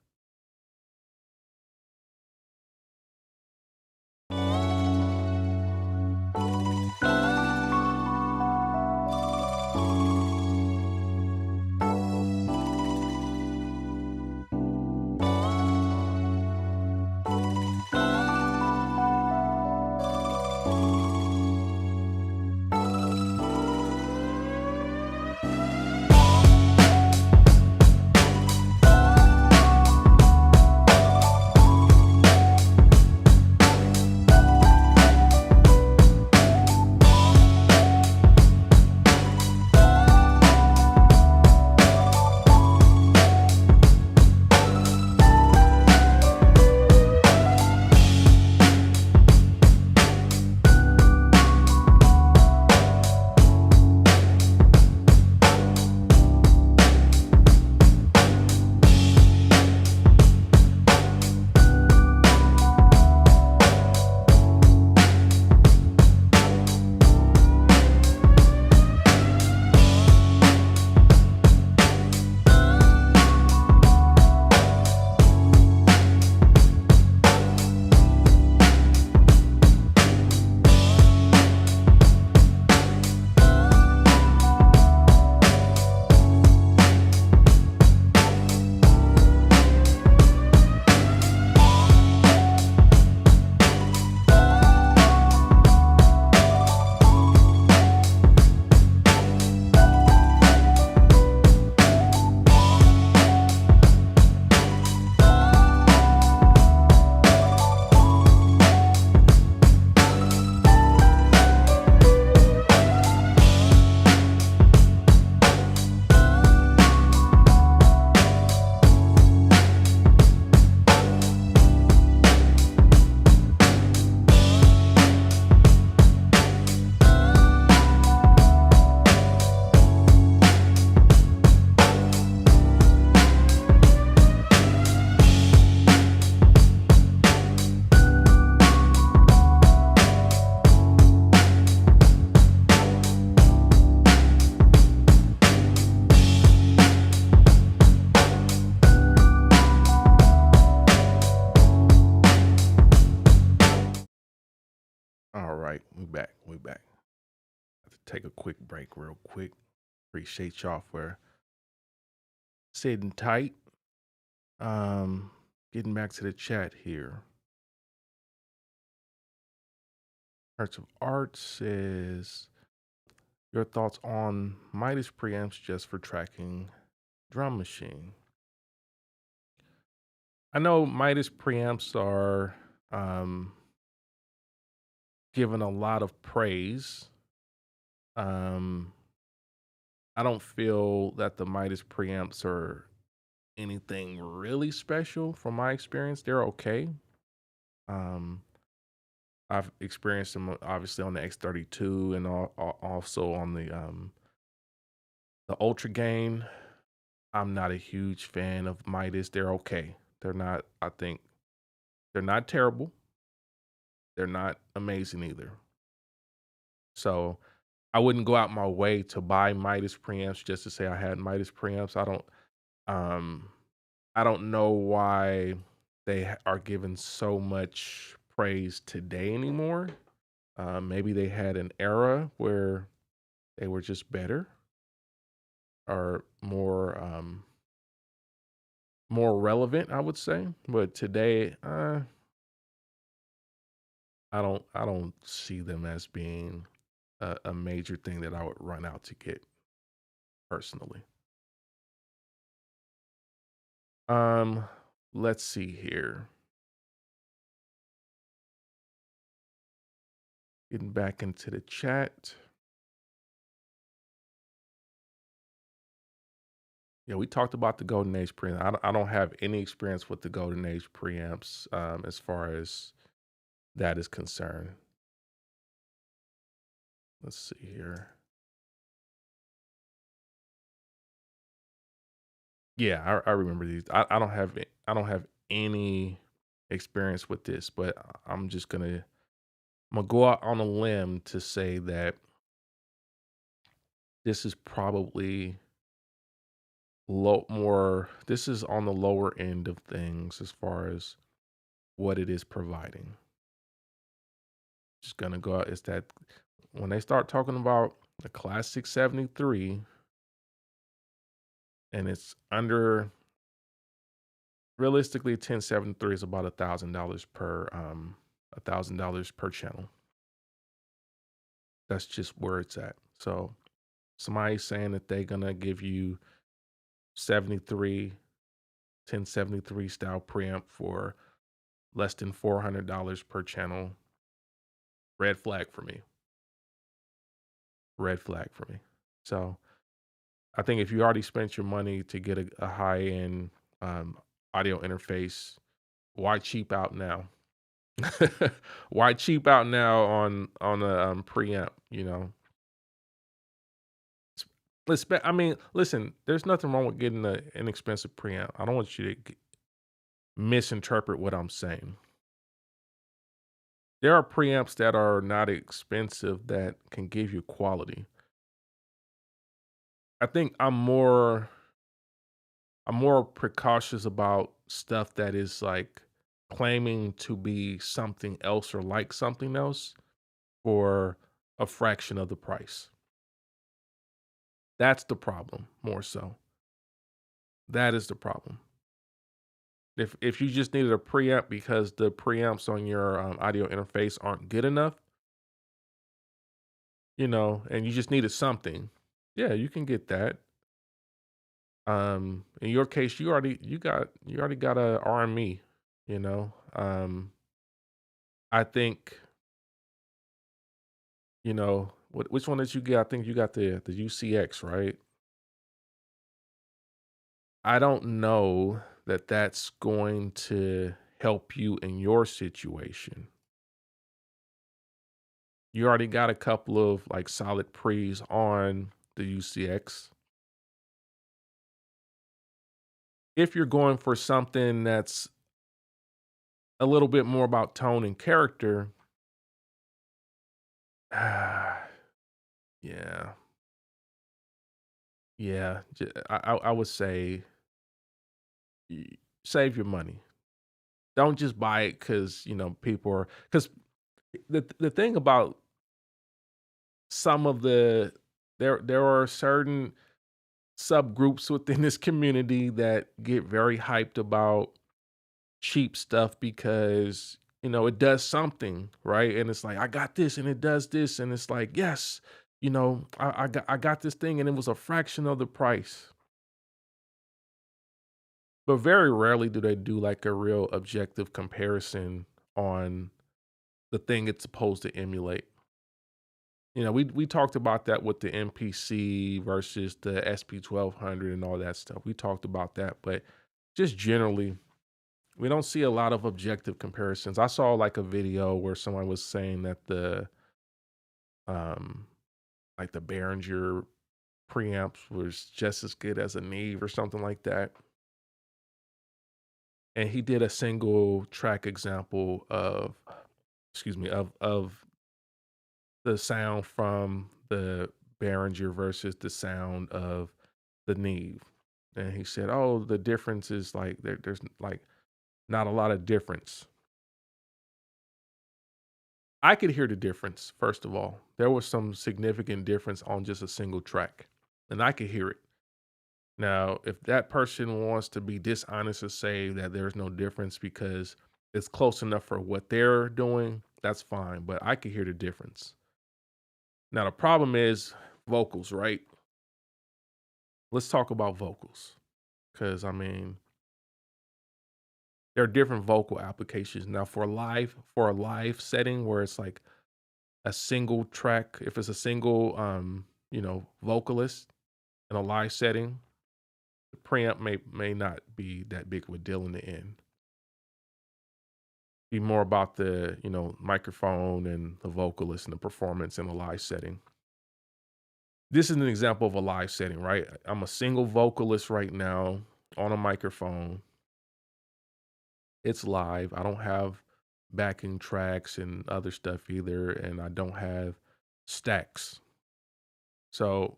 All right, we back. We back. Have to take a quick break real quick. Appreciate y'all for sitting tight. Getting back to the chat here. Hearts of Art says, your thoughts on Midas preamps just for tracking drum machine. I know Midas preamps are given a lot of praise. I don't feel that the Midas preamps are anything really special from my experience. They're okay. I've experienced them obviously on the X32 and also on the Ultra Gain. I'm not a huge fan of Midas. They're okay. They're not, I think, they're not terrible. They're not amazing either. So I wouldn't go out my way to buy Midas preamps just to say I had Midas preamps. I don't know why they are given so much praise today anymore. Maybe they had an era where they were just better or more relevant, I would say. But today, I don't see them as being a major thing that I would run out to get personally. Let's see here. Getting back into the chat. Yeah, we talked about the Golden Age preamp. I don't have any experience with the Golden Age preamps as far as that is concerned. Let's see here. Yeah, I remember these. I don't have any experience with this, but I'm gonna go out on a limb to say that this is probably this is on the lower end of things as far as what it is providing. Just gonna go out. It's that when they start talking about the classic 73 and it's under realistically 1073 is about $1,000 per channel. That's just where it's at. So somebody saying that they're gonna give you 73 1073 style preamp for less than $400 per channel, red flag for me. Red flag for me. So I think if you already spent your money to get a high end audio interface, why cheap out now? Why cheap out now on a preamp? You know, I mean, listen. There's nothing wrong with getting an inexpensive preamp. I don't want you to misinterpret what I'm saying. There are preamps that are not expensive that can give you quality. I think I'm more precautious about stuff that is like claiming to be something else or like something else for a fraction of the price. That's the problem, more so. That is the problem. If you just needed a preamp because the preamps on your audio interface aren't good enough, you know, and you just needed something, yeah, you can get that. In your case, you already got a RME, you know. I think, you know, which one did you get? I think you got the UCX, right? I don't know that that's going to help you in your situation. You already got a couple of like solid pre's on the UCX. If you're going for something that's a little bit more about tone and character, yeah, yeah, I would say save your money. Don't just buy it because you know people are because the thing about some of there are certain subgroups within this community that get very hyped about cheap stuff because you know it does something right and it's like I got this and it does this and it's like yes you know I got this thing and it was a fraction of the price, but very rarely do they do like a real objective comparison on the thing it's supposed to emulate. You know, we talked about that with the MPC versus the SP 1200 and all that stuff. We talked about that, but just generally, we don't see a lot of objective comparisons. I saw like a video where someone was saying that um like the Behringer preamps was just as good as a Neve or something like that. And he did a single track example of excuse me of the sound from the Behringer versus the sound of the Neve. And he said, "Oh, the difference is like there's like not a lot of difference." I could hear the difference, first of all. There was some significant difference on just a single track, and I could hear it. Now, if that person wants to be dishonest and say that there's no difference because it's close enough for what they're doing, that's fine, but I could hear the difference. Now, the problem is vocals, right? Let's talk about vocals because I mean, there are different vocal applications. Now, for a live setting where it's like a single track, if it's a single you know, vocalist in a live setting, the preamp may not be that big of a deal in the end. Be more about the, microphone and the vocalist and the performance in a live setting. This is an example of a live setting, right? I'm a single vocalist right now on a microphone. It's live. I don't have backing tracks and other stuff either, and I don't have stacks. So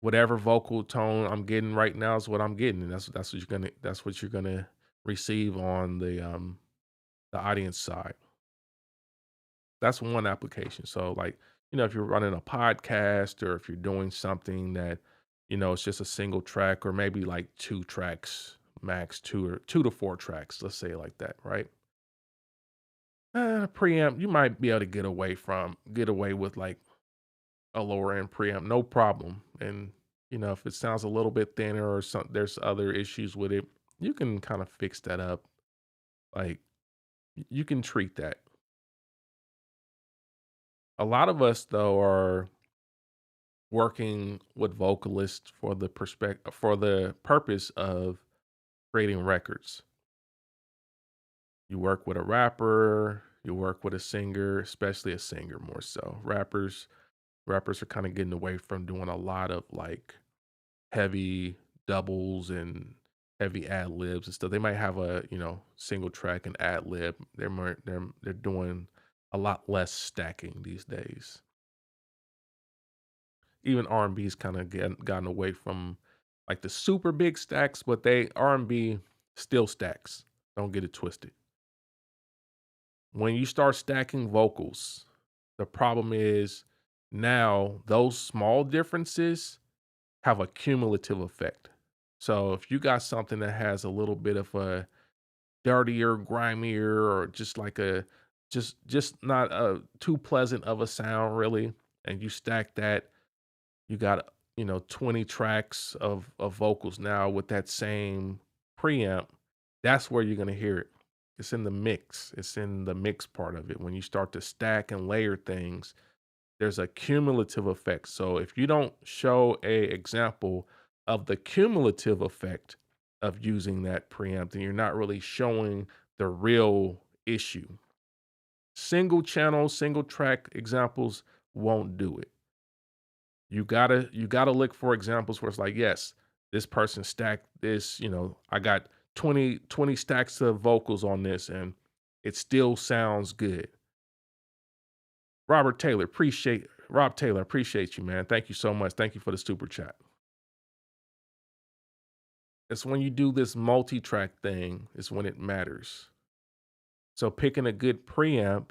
whatever vocal tone I'm getting right now is what I'm getting, and that's what you're gonna receive on the audience side. That's one application. So like, if you're running a podcast or if you're doing something that, it's just a single track or maybe like 2 tracks, max 2 to 4 tracks, let's say it like that, right? Preamp, you might be able to get away with like a lower end preamp, no problem. And if it sounds a little bit thinner or there's other issues with it, you can kind of fix that up. Like you can treat that. A lot of us though are working with vocalists for the purpose of creating records. You work with a rapper, you work with a singer, especially a singer more so. Rappers are kind of getting away from doing a lot of like heavy doubles and heavy ad libs and stuff. They might have a, single track and ad lib. They're doing a lot less stacking these days. Even R&B's kind of gotten away from like the super big stacks, but R&B still stacks. Don't get it twisted. When you start stacking vocals, the problem is now those small differences have a cumulative effect. So if you got something that has a little bit of a dirtier, grimier, or just like just not too pleasant of a sound really, and you stack that, you got 20 tracks of vocals now with that same preamp. That's where you're gonna hear it. It's in the mix. It's in the mix part of it. When you start to stack and layer things, there's a cumulative effect. So if you don't show a example of the cumulative effect of using that preamp, then you're not really showing the real issue. Single channel, single track examples won't do it. You gotta look for examples where it's like, yes, this person stacked this, I got 20 stacks of vocals on this and it still sounds good. Rob Taylor, appreciate you, man. Thank you so much. Thank you for the super chat. It's when you do this multi-track thing, is when it matters. So picking a good preamp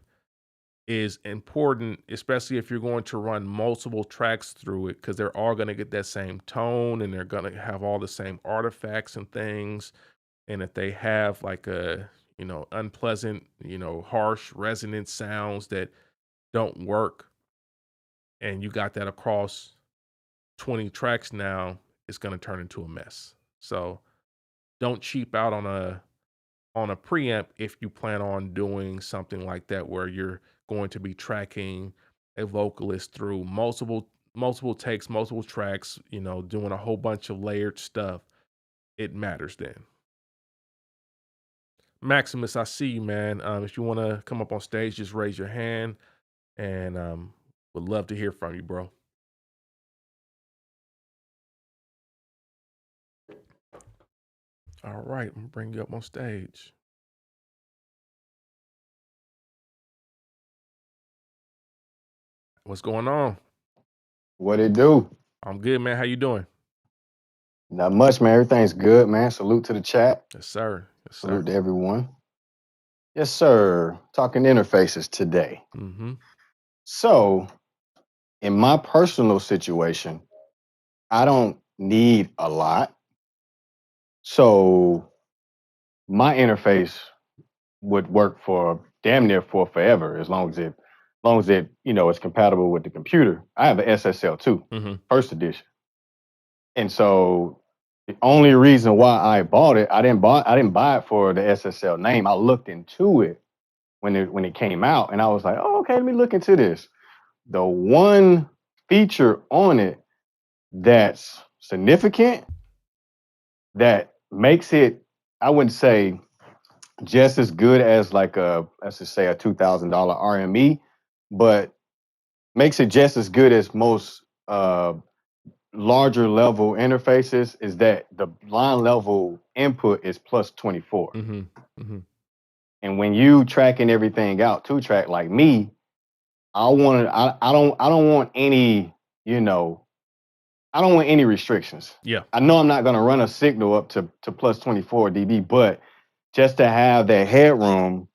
is important, especially if you're going to run multiple tracks through it, because they're all going to get that same tone and they're going to have all the same artifacts and things. And if they have like a, unpleasant, harsh resonant sounds that don't work, and you got that across 20 tracks now, it's going to turn into a mess. So don't cheap out on a preamp if you plan on doing something like that where you're going to be tracking a vocalist through multiple takes, multiple tracks, doing a whole bunch of layered stuff. It matters then. Maximus, I see you, man. If you want to come up on stage, just raise your hand, and would love to hear from you, bro. All right, I'm gonna bring you up on stage. What's going on? What it do? I'm good, man. How you doing? Not much, man. Everything's good, man. Salute to the chat. Yes, sir. Yes, sir. Salute to everyone. Yes, sir. Talking interfaces today. Mm-hmm. So, in my personal situation, I don't need a lot. So, my interface would work for damn near for forever, as long as it, it's compatible with the computer. I have an SSL too, first edition. And so the only reason why I bought it, I didn't buy it for the SSL name. I looked into it when it came out, and I was like, oh, okay, let me look into this. The one feature on it that's significant that makes it, I wouldn't say just as good as like let's just say a $2,000 RME, but makes it just as good as most larger level interfaces is that the line level input is plus 24. And when you tracking everything out, 2-track like me, I don't want any, I don't want any restrictions. Yeah. I know I'm not going to run a signal up to plus 24 dB, but just to have that headroom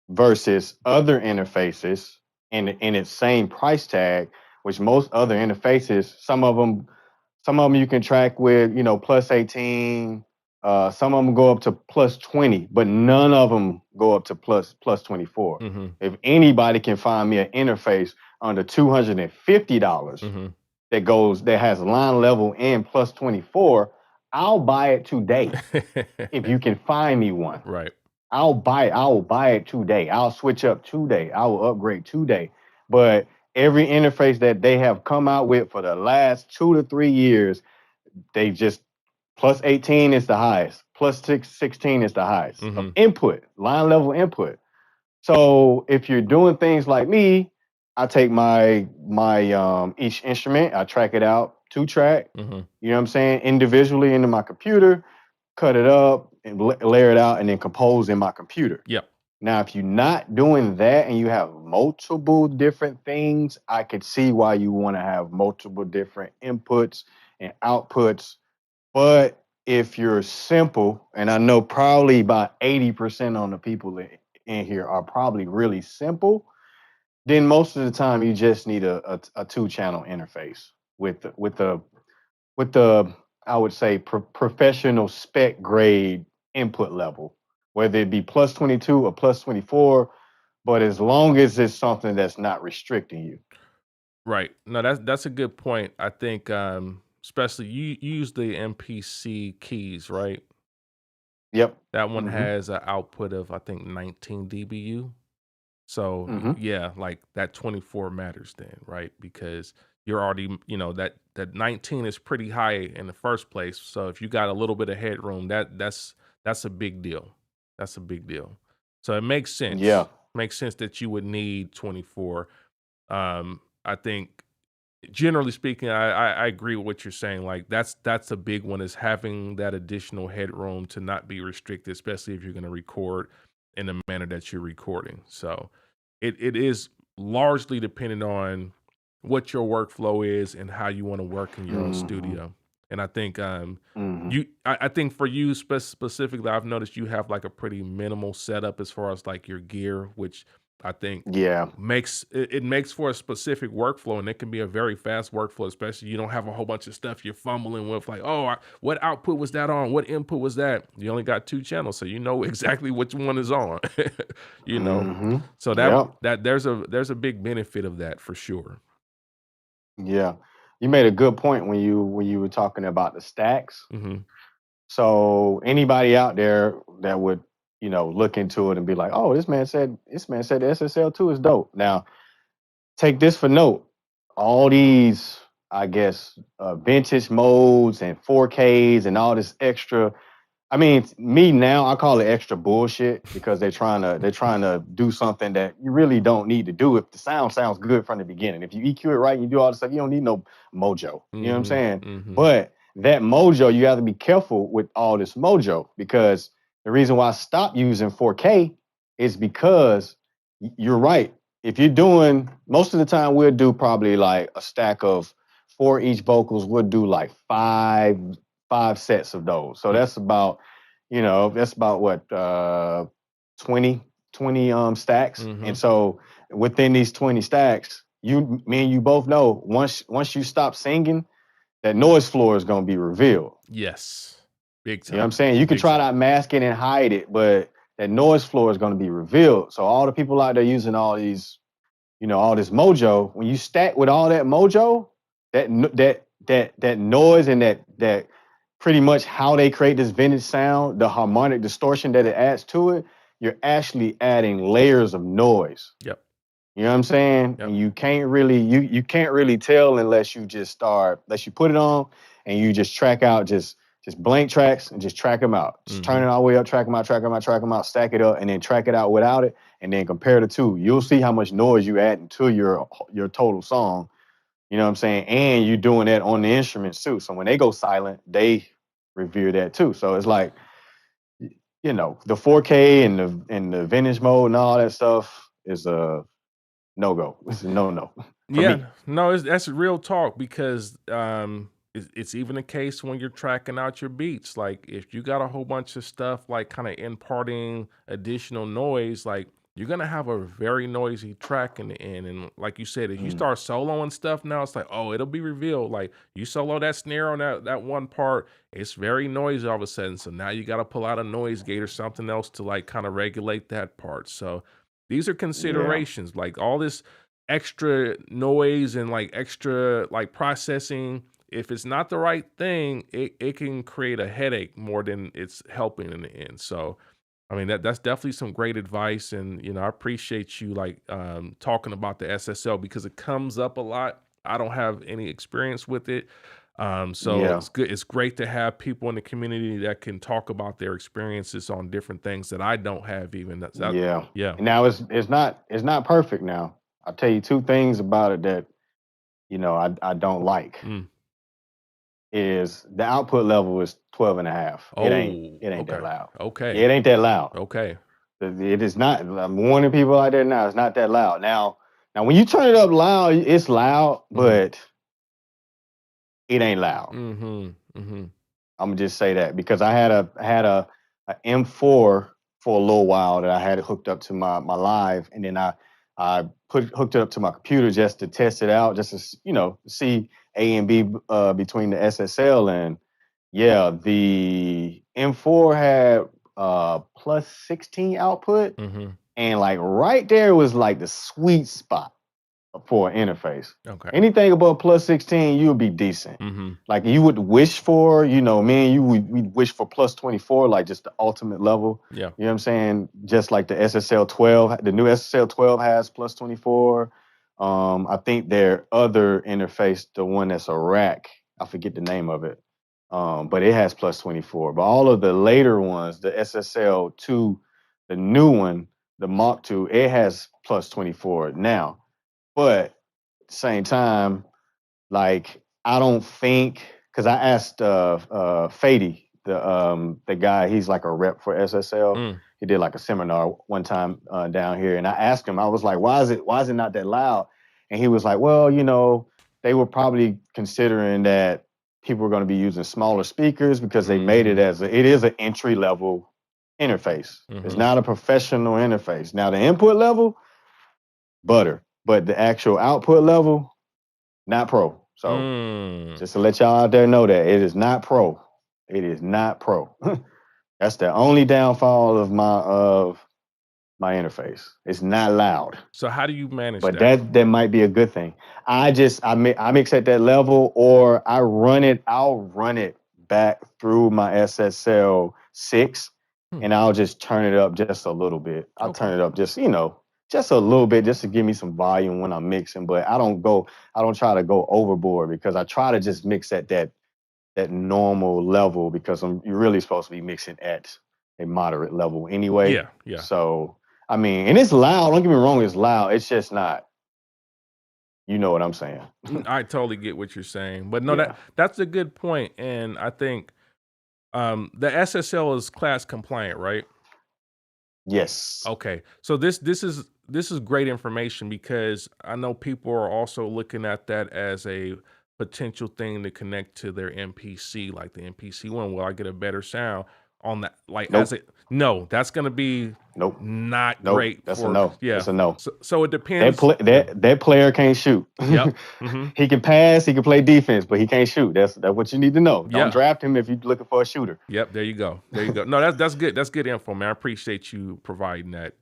versus other interfaces in its same price tag, which most other interfaces, some of them you can track with, plus 18. Some of them go up to plus 20, but none of them go up to plus 24. If anybody can find me an interface under $250 that has line level and plus 24, I'll buy it today. If you can find me one. Right. I will buy it today. I'll switch up today. I will upgrade today. But every interface that they have come out with for the last 2 to 3 years, they just plus 18 is the highest. Plus 16 is the highest of input, line level input. So if you're doing things like me, I take my each instrument, I track it out 2-track, you know what I'm saying, individually into my computer, cut it up and layer it out and then compose in my computer. Yep. Now, if you're not doing that and you have multiple different things, I could see why you want to have multiple different inputs and outputs. But if you're simple, and I know probably about 80% on the people in here are probably really simple, then most of the time you just need a 2-channel interface with the I would say professional spec grade input level, whether it be plus 22 or plus 24, but as long as it's something that's not restricting you. Right. No, that's a good point. I think especially you use the MPC keys, right? Yep. That one has an output of I think 19 dBu. So yeah, like that 24 matters then, right? Because you're already, that 19 is pretty high in the first place. So if you got a little bit of headroom, that's a big deal. That's a big deal. So it makes sense. Yeah. Makes sense that you would need 24. I think generally speaking, I agree with what you're saying. Like that's a big one, is having that additional headroom to not be restricted, especially if you're going to record in the manner that you're recording. So it is largely dependent on what your workflow is and how you want to work in your own studio. And I think I think for you specifically, I've noticed you have like a pretty minimal setup as far as like your gear, which I think makes for a specific workflow, and it can be a very fast workflow, especially you don't have a whole bunch of stuff you're fumbling with, like, what output was that on? What input was that? You only got 2 channels, so you know exactly which one is on. So that there's a big benefit of that for sure. Yeah. You made a good point when you were talking about the stacks. So anybody out there that would look into it and be like, oh, this man said the SSL2 is dope. Now, take this for note. All these, I guess, vintage modes and 4Ks and all this extra. I mean, me now, I call it extra bullshit because they're trying to do something that you really don't need to do if the sound sounds good from the beginning. If you EQ it right and you do all this stuff, you don't need no mojo. You know what I'm saying? But that mojo, you have to be careful with all this mojo, because the reason why I stopped using 4K is because you're right. If you're doing, most of the time we'll do probably like a stack of 4 each vocals. We'll do like five sets of those. So that's about, what, 20 stacks. And so within these 20 stacks, me and you both know once you stop singing, that noise floor is going to be revealed. Yes. Big time. You know what I'm saying? You can try to mask it and hide it, but that noise floor is going to be revealed. So all the people out there using all these, all this mojo, when you stack with all that mojo, that noise and that pretty much how they create this vintage sound, the harmonic distortion that it adds to it, you're actually adding layers of noise. Yep. You know what I'm saying? Yep. And you can't really tell unless you put it on and you just track out just just blank tracks and just track them out. Just turn it all the way up, track them out, stack it up, and then track it out without it, and then compare the two. You'll see how much noise you add into your total song. You know what I'm saying? And you're doing that on the instruments too. So when they go silent, they revere that too. So it's like, you know, the 4K and the vintage mode and all that stuff is a no-go. It's a no-no for me. No, that's real talk because it's even the case when you're tracking out your beats. Like if you got a whole bunch of stuff like kind of imparting additional noise, like you're gonna have a very noisy track in the end. And like you said, if you start soloing stuff now, it's like, oh, it'll be revealed. Like you solo that snare on that one part, it's very noisy all of a sudden. So now you gotta pull out a noise gate or something else to like kind of regulate that part. So these are considerations, like all this extra noise and like extra like processing. If it's not the right thing, it can create a headache more than it's helping in the end. So I mean that's definitely some great advice, and you know I appreciate you like talking about the SSL because it comes up a lot. I don't have any experience with it, so Yeah. it's good. It's great to have people in the community that can talk about their experiences on different things that I don't have even. Yeah. Yeah. Now it's not perfect now. I'll tell you two things about it that, you know, I don't like. Is the output level is 12 and a half. Oh, It ain't okay. that loud. Okay. Yeah, it ain't that loud. Okay. It is not. I'm warning people out there now. It's not that loud. Now when you turn it up loud, it's loud, but it ain't loud. I'm gonna just say that because I had a M4 for a little while that I had it hooked up to my live, and then I hooked it up to my computer just to test it out, just to, you know, see A and B between the SSL, and yeah, the M4 had plus 16 output, and like right there was like the sweet spot for an interface. Okay. Anything above plus 16, you'll be decent. Like you would wish for, you know, me and you, we'd wish for plus 24, like just the ultimate level. Yeah. You know what I'm saying? Just like the SSL 12, the new SSL 12 has plus 24. I think their other interface, the one that's a rack, I forget the name of it, but it has plus 24. But all of the later ones, the SSL 2, the new one, the Mach 2, it has plus 24 now. But at the same time, like I don't think, because I asked Fady, the guy, he's like a rep for SSL. He did like a seminar one time down here, and I asked him, I was like, why is it not that loud? And he was like, well, you know, they were probably considering that people were going to be using smaller speakers because they made it it is an entry level interface. It's not a professional interface. Now the input level, butter. But the actual output level, not pro. So just to let y'all out there know that it is not pro. It is not pro. That's the only downfall of my interface. It's not loud. So how do you manage But that? that might be a good thing. I mix at that level, or I'll run it back through my SSL 6, and I'll just turn it up just a little bit. I'll turn it up just, you know, just a little bit, just to give me some volume when I'm mixing. But I don't try to go overboard, because I try to just mix at that normal level, because you're really supposed to be mixing at a moderate level anyway. Yeah. So, I mean, and it's loud. Don't get me wrong, it's loud. It's just not, you know what I'm saying. I totally get what you're saying. But no, that's a good point. And I think the SSL is class compliant, right? Yes. Okay. So this is great information, because I know people are also looking at that as a potential thing to connect to their MPC, like the MPC one. Will I get a better sound on that? Like, Nope. No, that's going to be not great. That's for, a no. Yeah. That's a no. So it depends. That player can't shoot. Yep. He can pass, he can play defense, but he can't shoot. That's what you need to know. Yeah. Don't draft him if you're looking for a shooter. Yep. There you go. No, that's good. That's good info, man. I appreciate you providing that.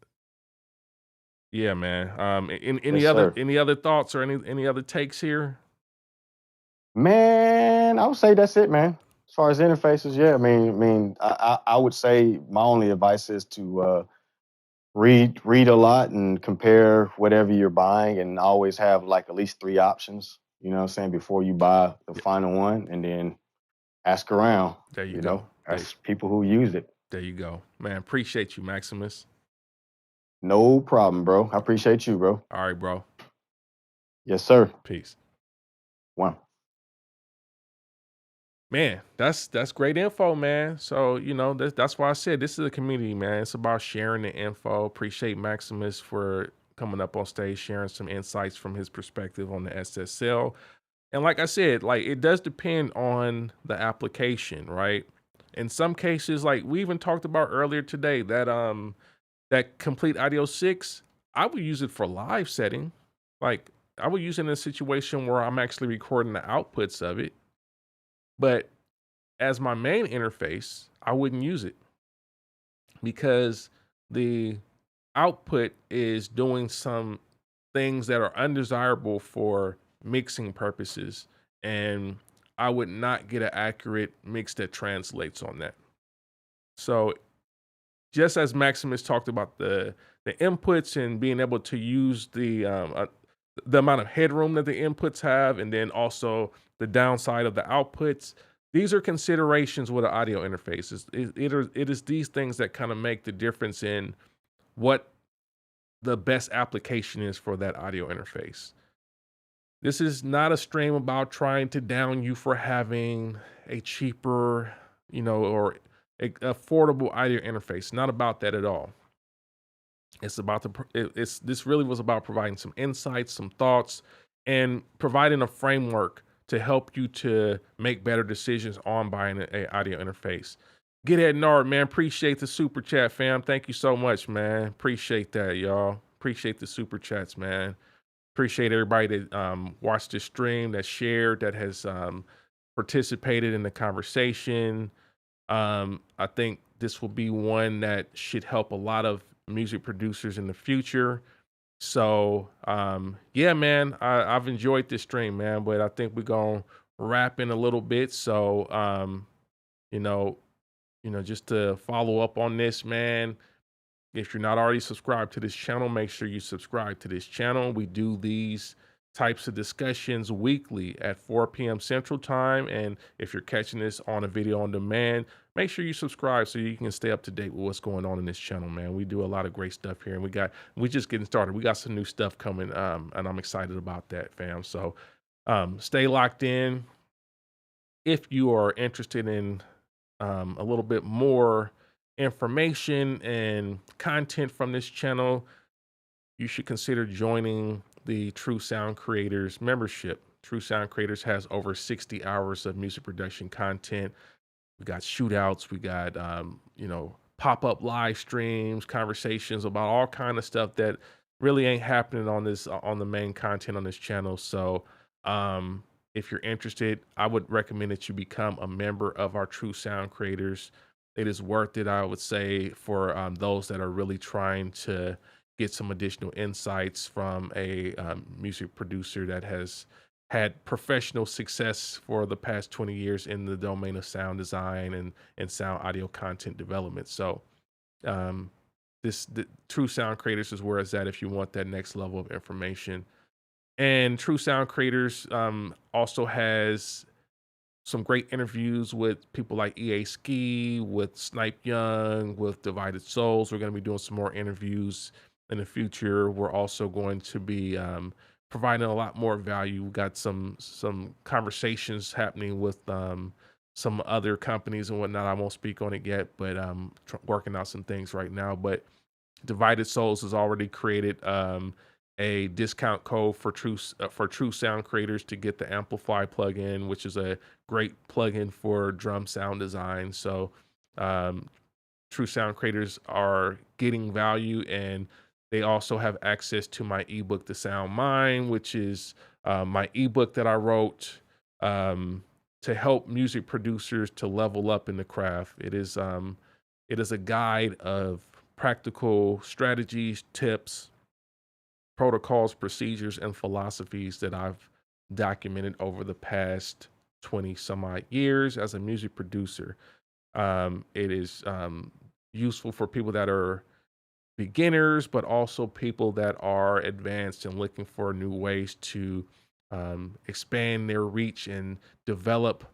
Yeah, man. Any other thoughts or any other takes here? Man, I would say that's it, man. As far as interfaces, yeah. I mean, I would say my only advice is to read a lot and compare whatever you're buying, and always have like at least 3 options. You know what I'm saying, before you buy the final one, and then ask around. There you You go. know, ask people who use it. There you go, man. Appreciate you, Maximus. No problem, bro. I appreciate you, bro. All right, bro. Yes, sir. Peace. One. Man, that's great info, man. So, you know, that's why I said this is a community, man. It's about sharing the info. Appreciate Maximus for coming up on stage, sharing some insights from his perspective on the SSL. And like I said, like it does depend on the application, right? In some cases, like we even talked about earlier today, that Complete Audio 6, I would use it for live setting. Like I would use it in a situation where I'm actually recording the outputs of it. But as my main interface, I wouldn't use it because the output is doing some things that are undesirable for mixing purposes, and I would not get an accurate mix that translates on that. So just as Maximus talked about the inputs and being able to use the amount of headroom that the inputs have, and then also the downside of the outputs, these are considerations with an audio interface. It is these things that kind of make the difference in what the best application is for that audio interface. This is not a stream about trying to down you for having a cheaper, or affordable audio interface. Not about that at all. It's about this really was about providing some insights, some thoughts, and providing a framework to help you to make better decisions on buying an audio interface. Get ahead, Nard, man. Appreciate the super chat, fam. Thank you so much, man. Appreciate that, y'all. Appreciate the super chats, man. Appreciate everybody that watched this stream, that shared, that has participated in the conversation. I think this will be one that should help a lot of music producers in the future. So yeah, man, I've enjoyed this stream, man, but I think we're gonna wrap in a little bit. So just to follow up on this, man, if you're not already subscribed to this channel, make sure you subscribe to this channel. We do these types of discussions weekly at 4 p.m. Central Time. And if you're catching this on a video on demand, make sure you subscribe so you can stay up to date with what's going on in this channel, man. We do a lot of great stuff here, and we just getting started. We got some new stuff coming, and I'm excited about that, fam. So stay locked in. If you are interested in a little bit more information and content from this channel, you should consider joining the True Sound Creators membership. True Sound Creators has over 60 hours of music production content. We got shootouts, we got pop-up live streams, conversations about all kind of stuff that really ain't happening on the main content on this channel. So if you're interested, I would recommend that you become a member of our True Sound Creators. It is worth it, I would say, for those that are really trying to get some additional insights from a music producer that has had professional success for the past 20 years in the domain of sound design and sound audio content development. So the True Sound Creators is where it's at if you want that next level of information. And True Sound Creators also has some great interviews with people like EA Ski, with Snipe Young, with Divided Souls. We're going to be doing some more interviews in the future. We're also going to be providing a lot more value. We've got some conversations happening with some other companies and whatnot. I won't speak on it yet, but I'm working out some things right now. But Divided Souls has already created a discount code for True Sound Creators to get the Amplify plugin, which is a great plugin for drum sound design. So True Sound Creators are getting value, and they also have access to my ebook, The Sound Mind, which is my ebook that I wrote to help music producers to level up in the craft. It is a guide of practical strategies, tips, protocols, procedures, and philosophies that I've documented over the past 20 some odd years as a music producer. It is useful for people that are beginners, but also people that are advanced and looking for new ways to expand their reach and develop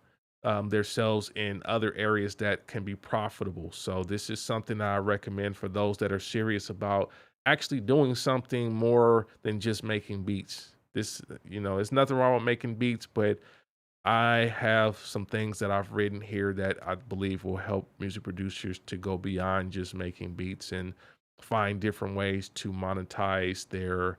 themselves in other areas that can be profitable. So this is something that I recommend for those that are serious about actually doing something more than just making beats. This, there's nothing wrong with making beats, but I have some things that I've written here that I believe will help music producers to go beyond just making beats and find different ways to monetize their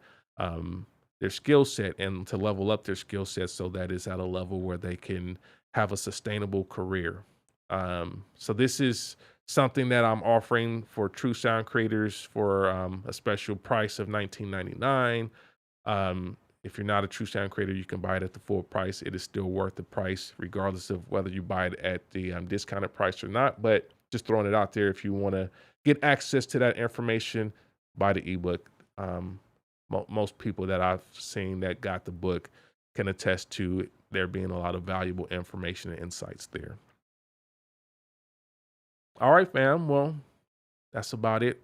skill set and to level up their skill set so that it's at a level where they can have a sustainable career. So this is something that I'm offering for true sound creators for a special price of $19.99. If you're not a true sound creator, you can buy it at the full price. It is still worth the price, regardless of whether you buy it at the discounted price or not. But just throwing it out there, if you want to get access to that information, buy the ebook. Most people that I've seen that got the book can attest to there being a lot of valuable information and insights there. All right, fam. Well, that's about it.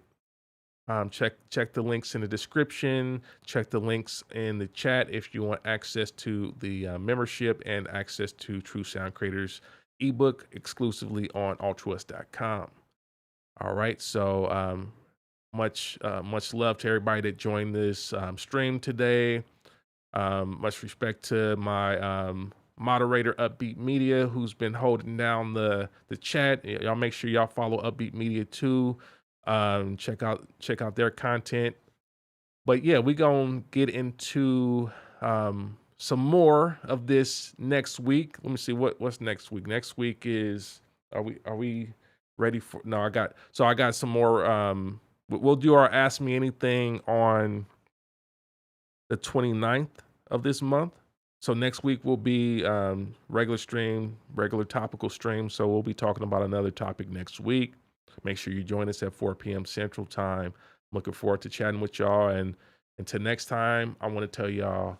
Check the links in the description. Check the links in the chat if you want access to the membership and access to True Sound Creators ebook exclusively on Altruwest.com. All right, so much love to everybody that joined this stream today. Much respect to my moderator, Upbeat Media, who's been holding down the chat. Y'all make sure y'all follow Upbeat Media too. Check out their content. But yeah, we gonna get into some more of this next week. Let me see what's next week. Next week is are we ready for? No, I got some more. We'll do our Ask Me Anything on the 29th of this month. So next week will be regular topical stream. So we'll be talking about another topic next week. Make sure you join us at 4 p.m. Central Time. Looking forward to chatting with y'all. And until next time, I want to tell y'all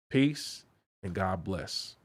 peace and God bless.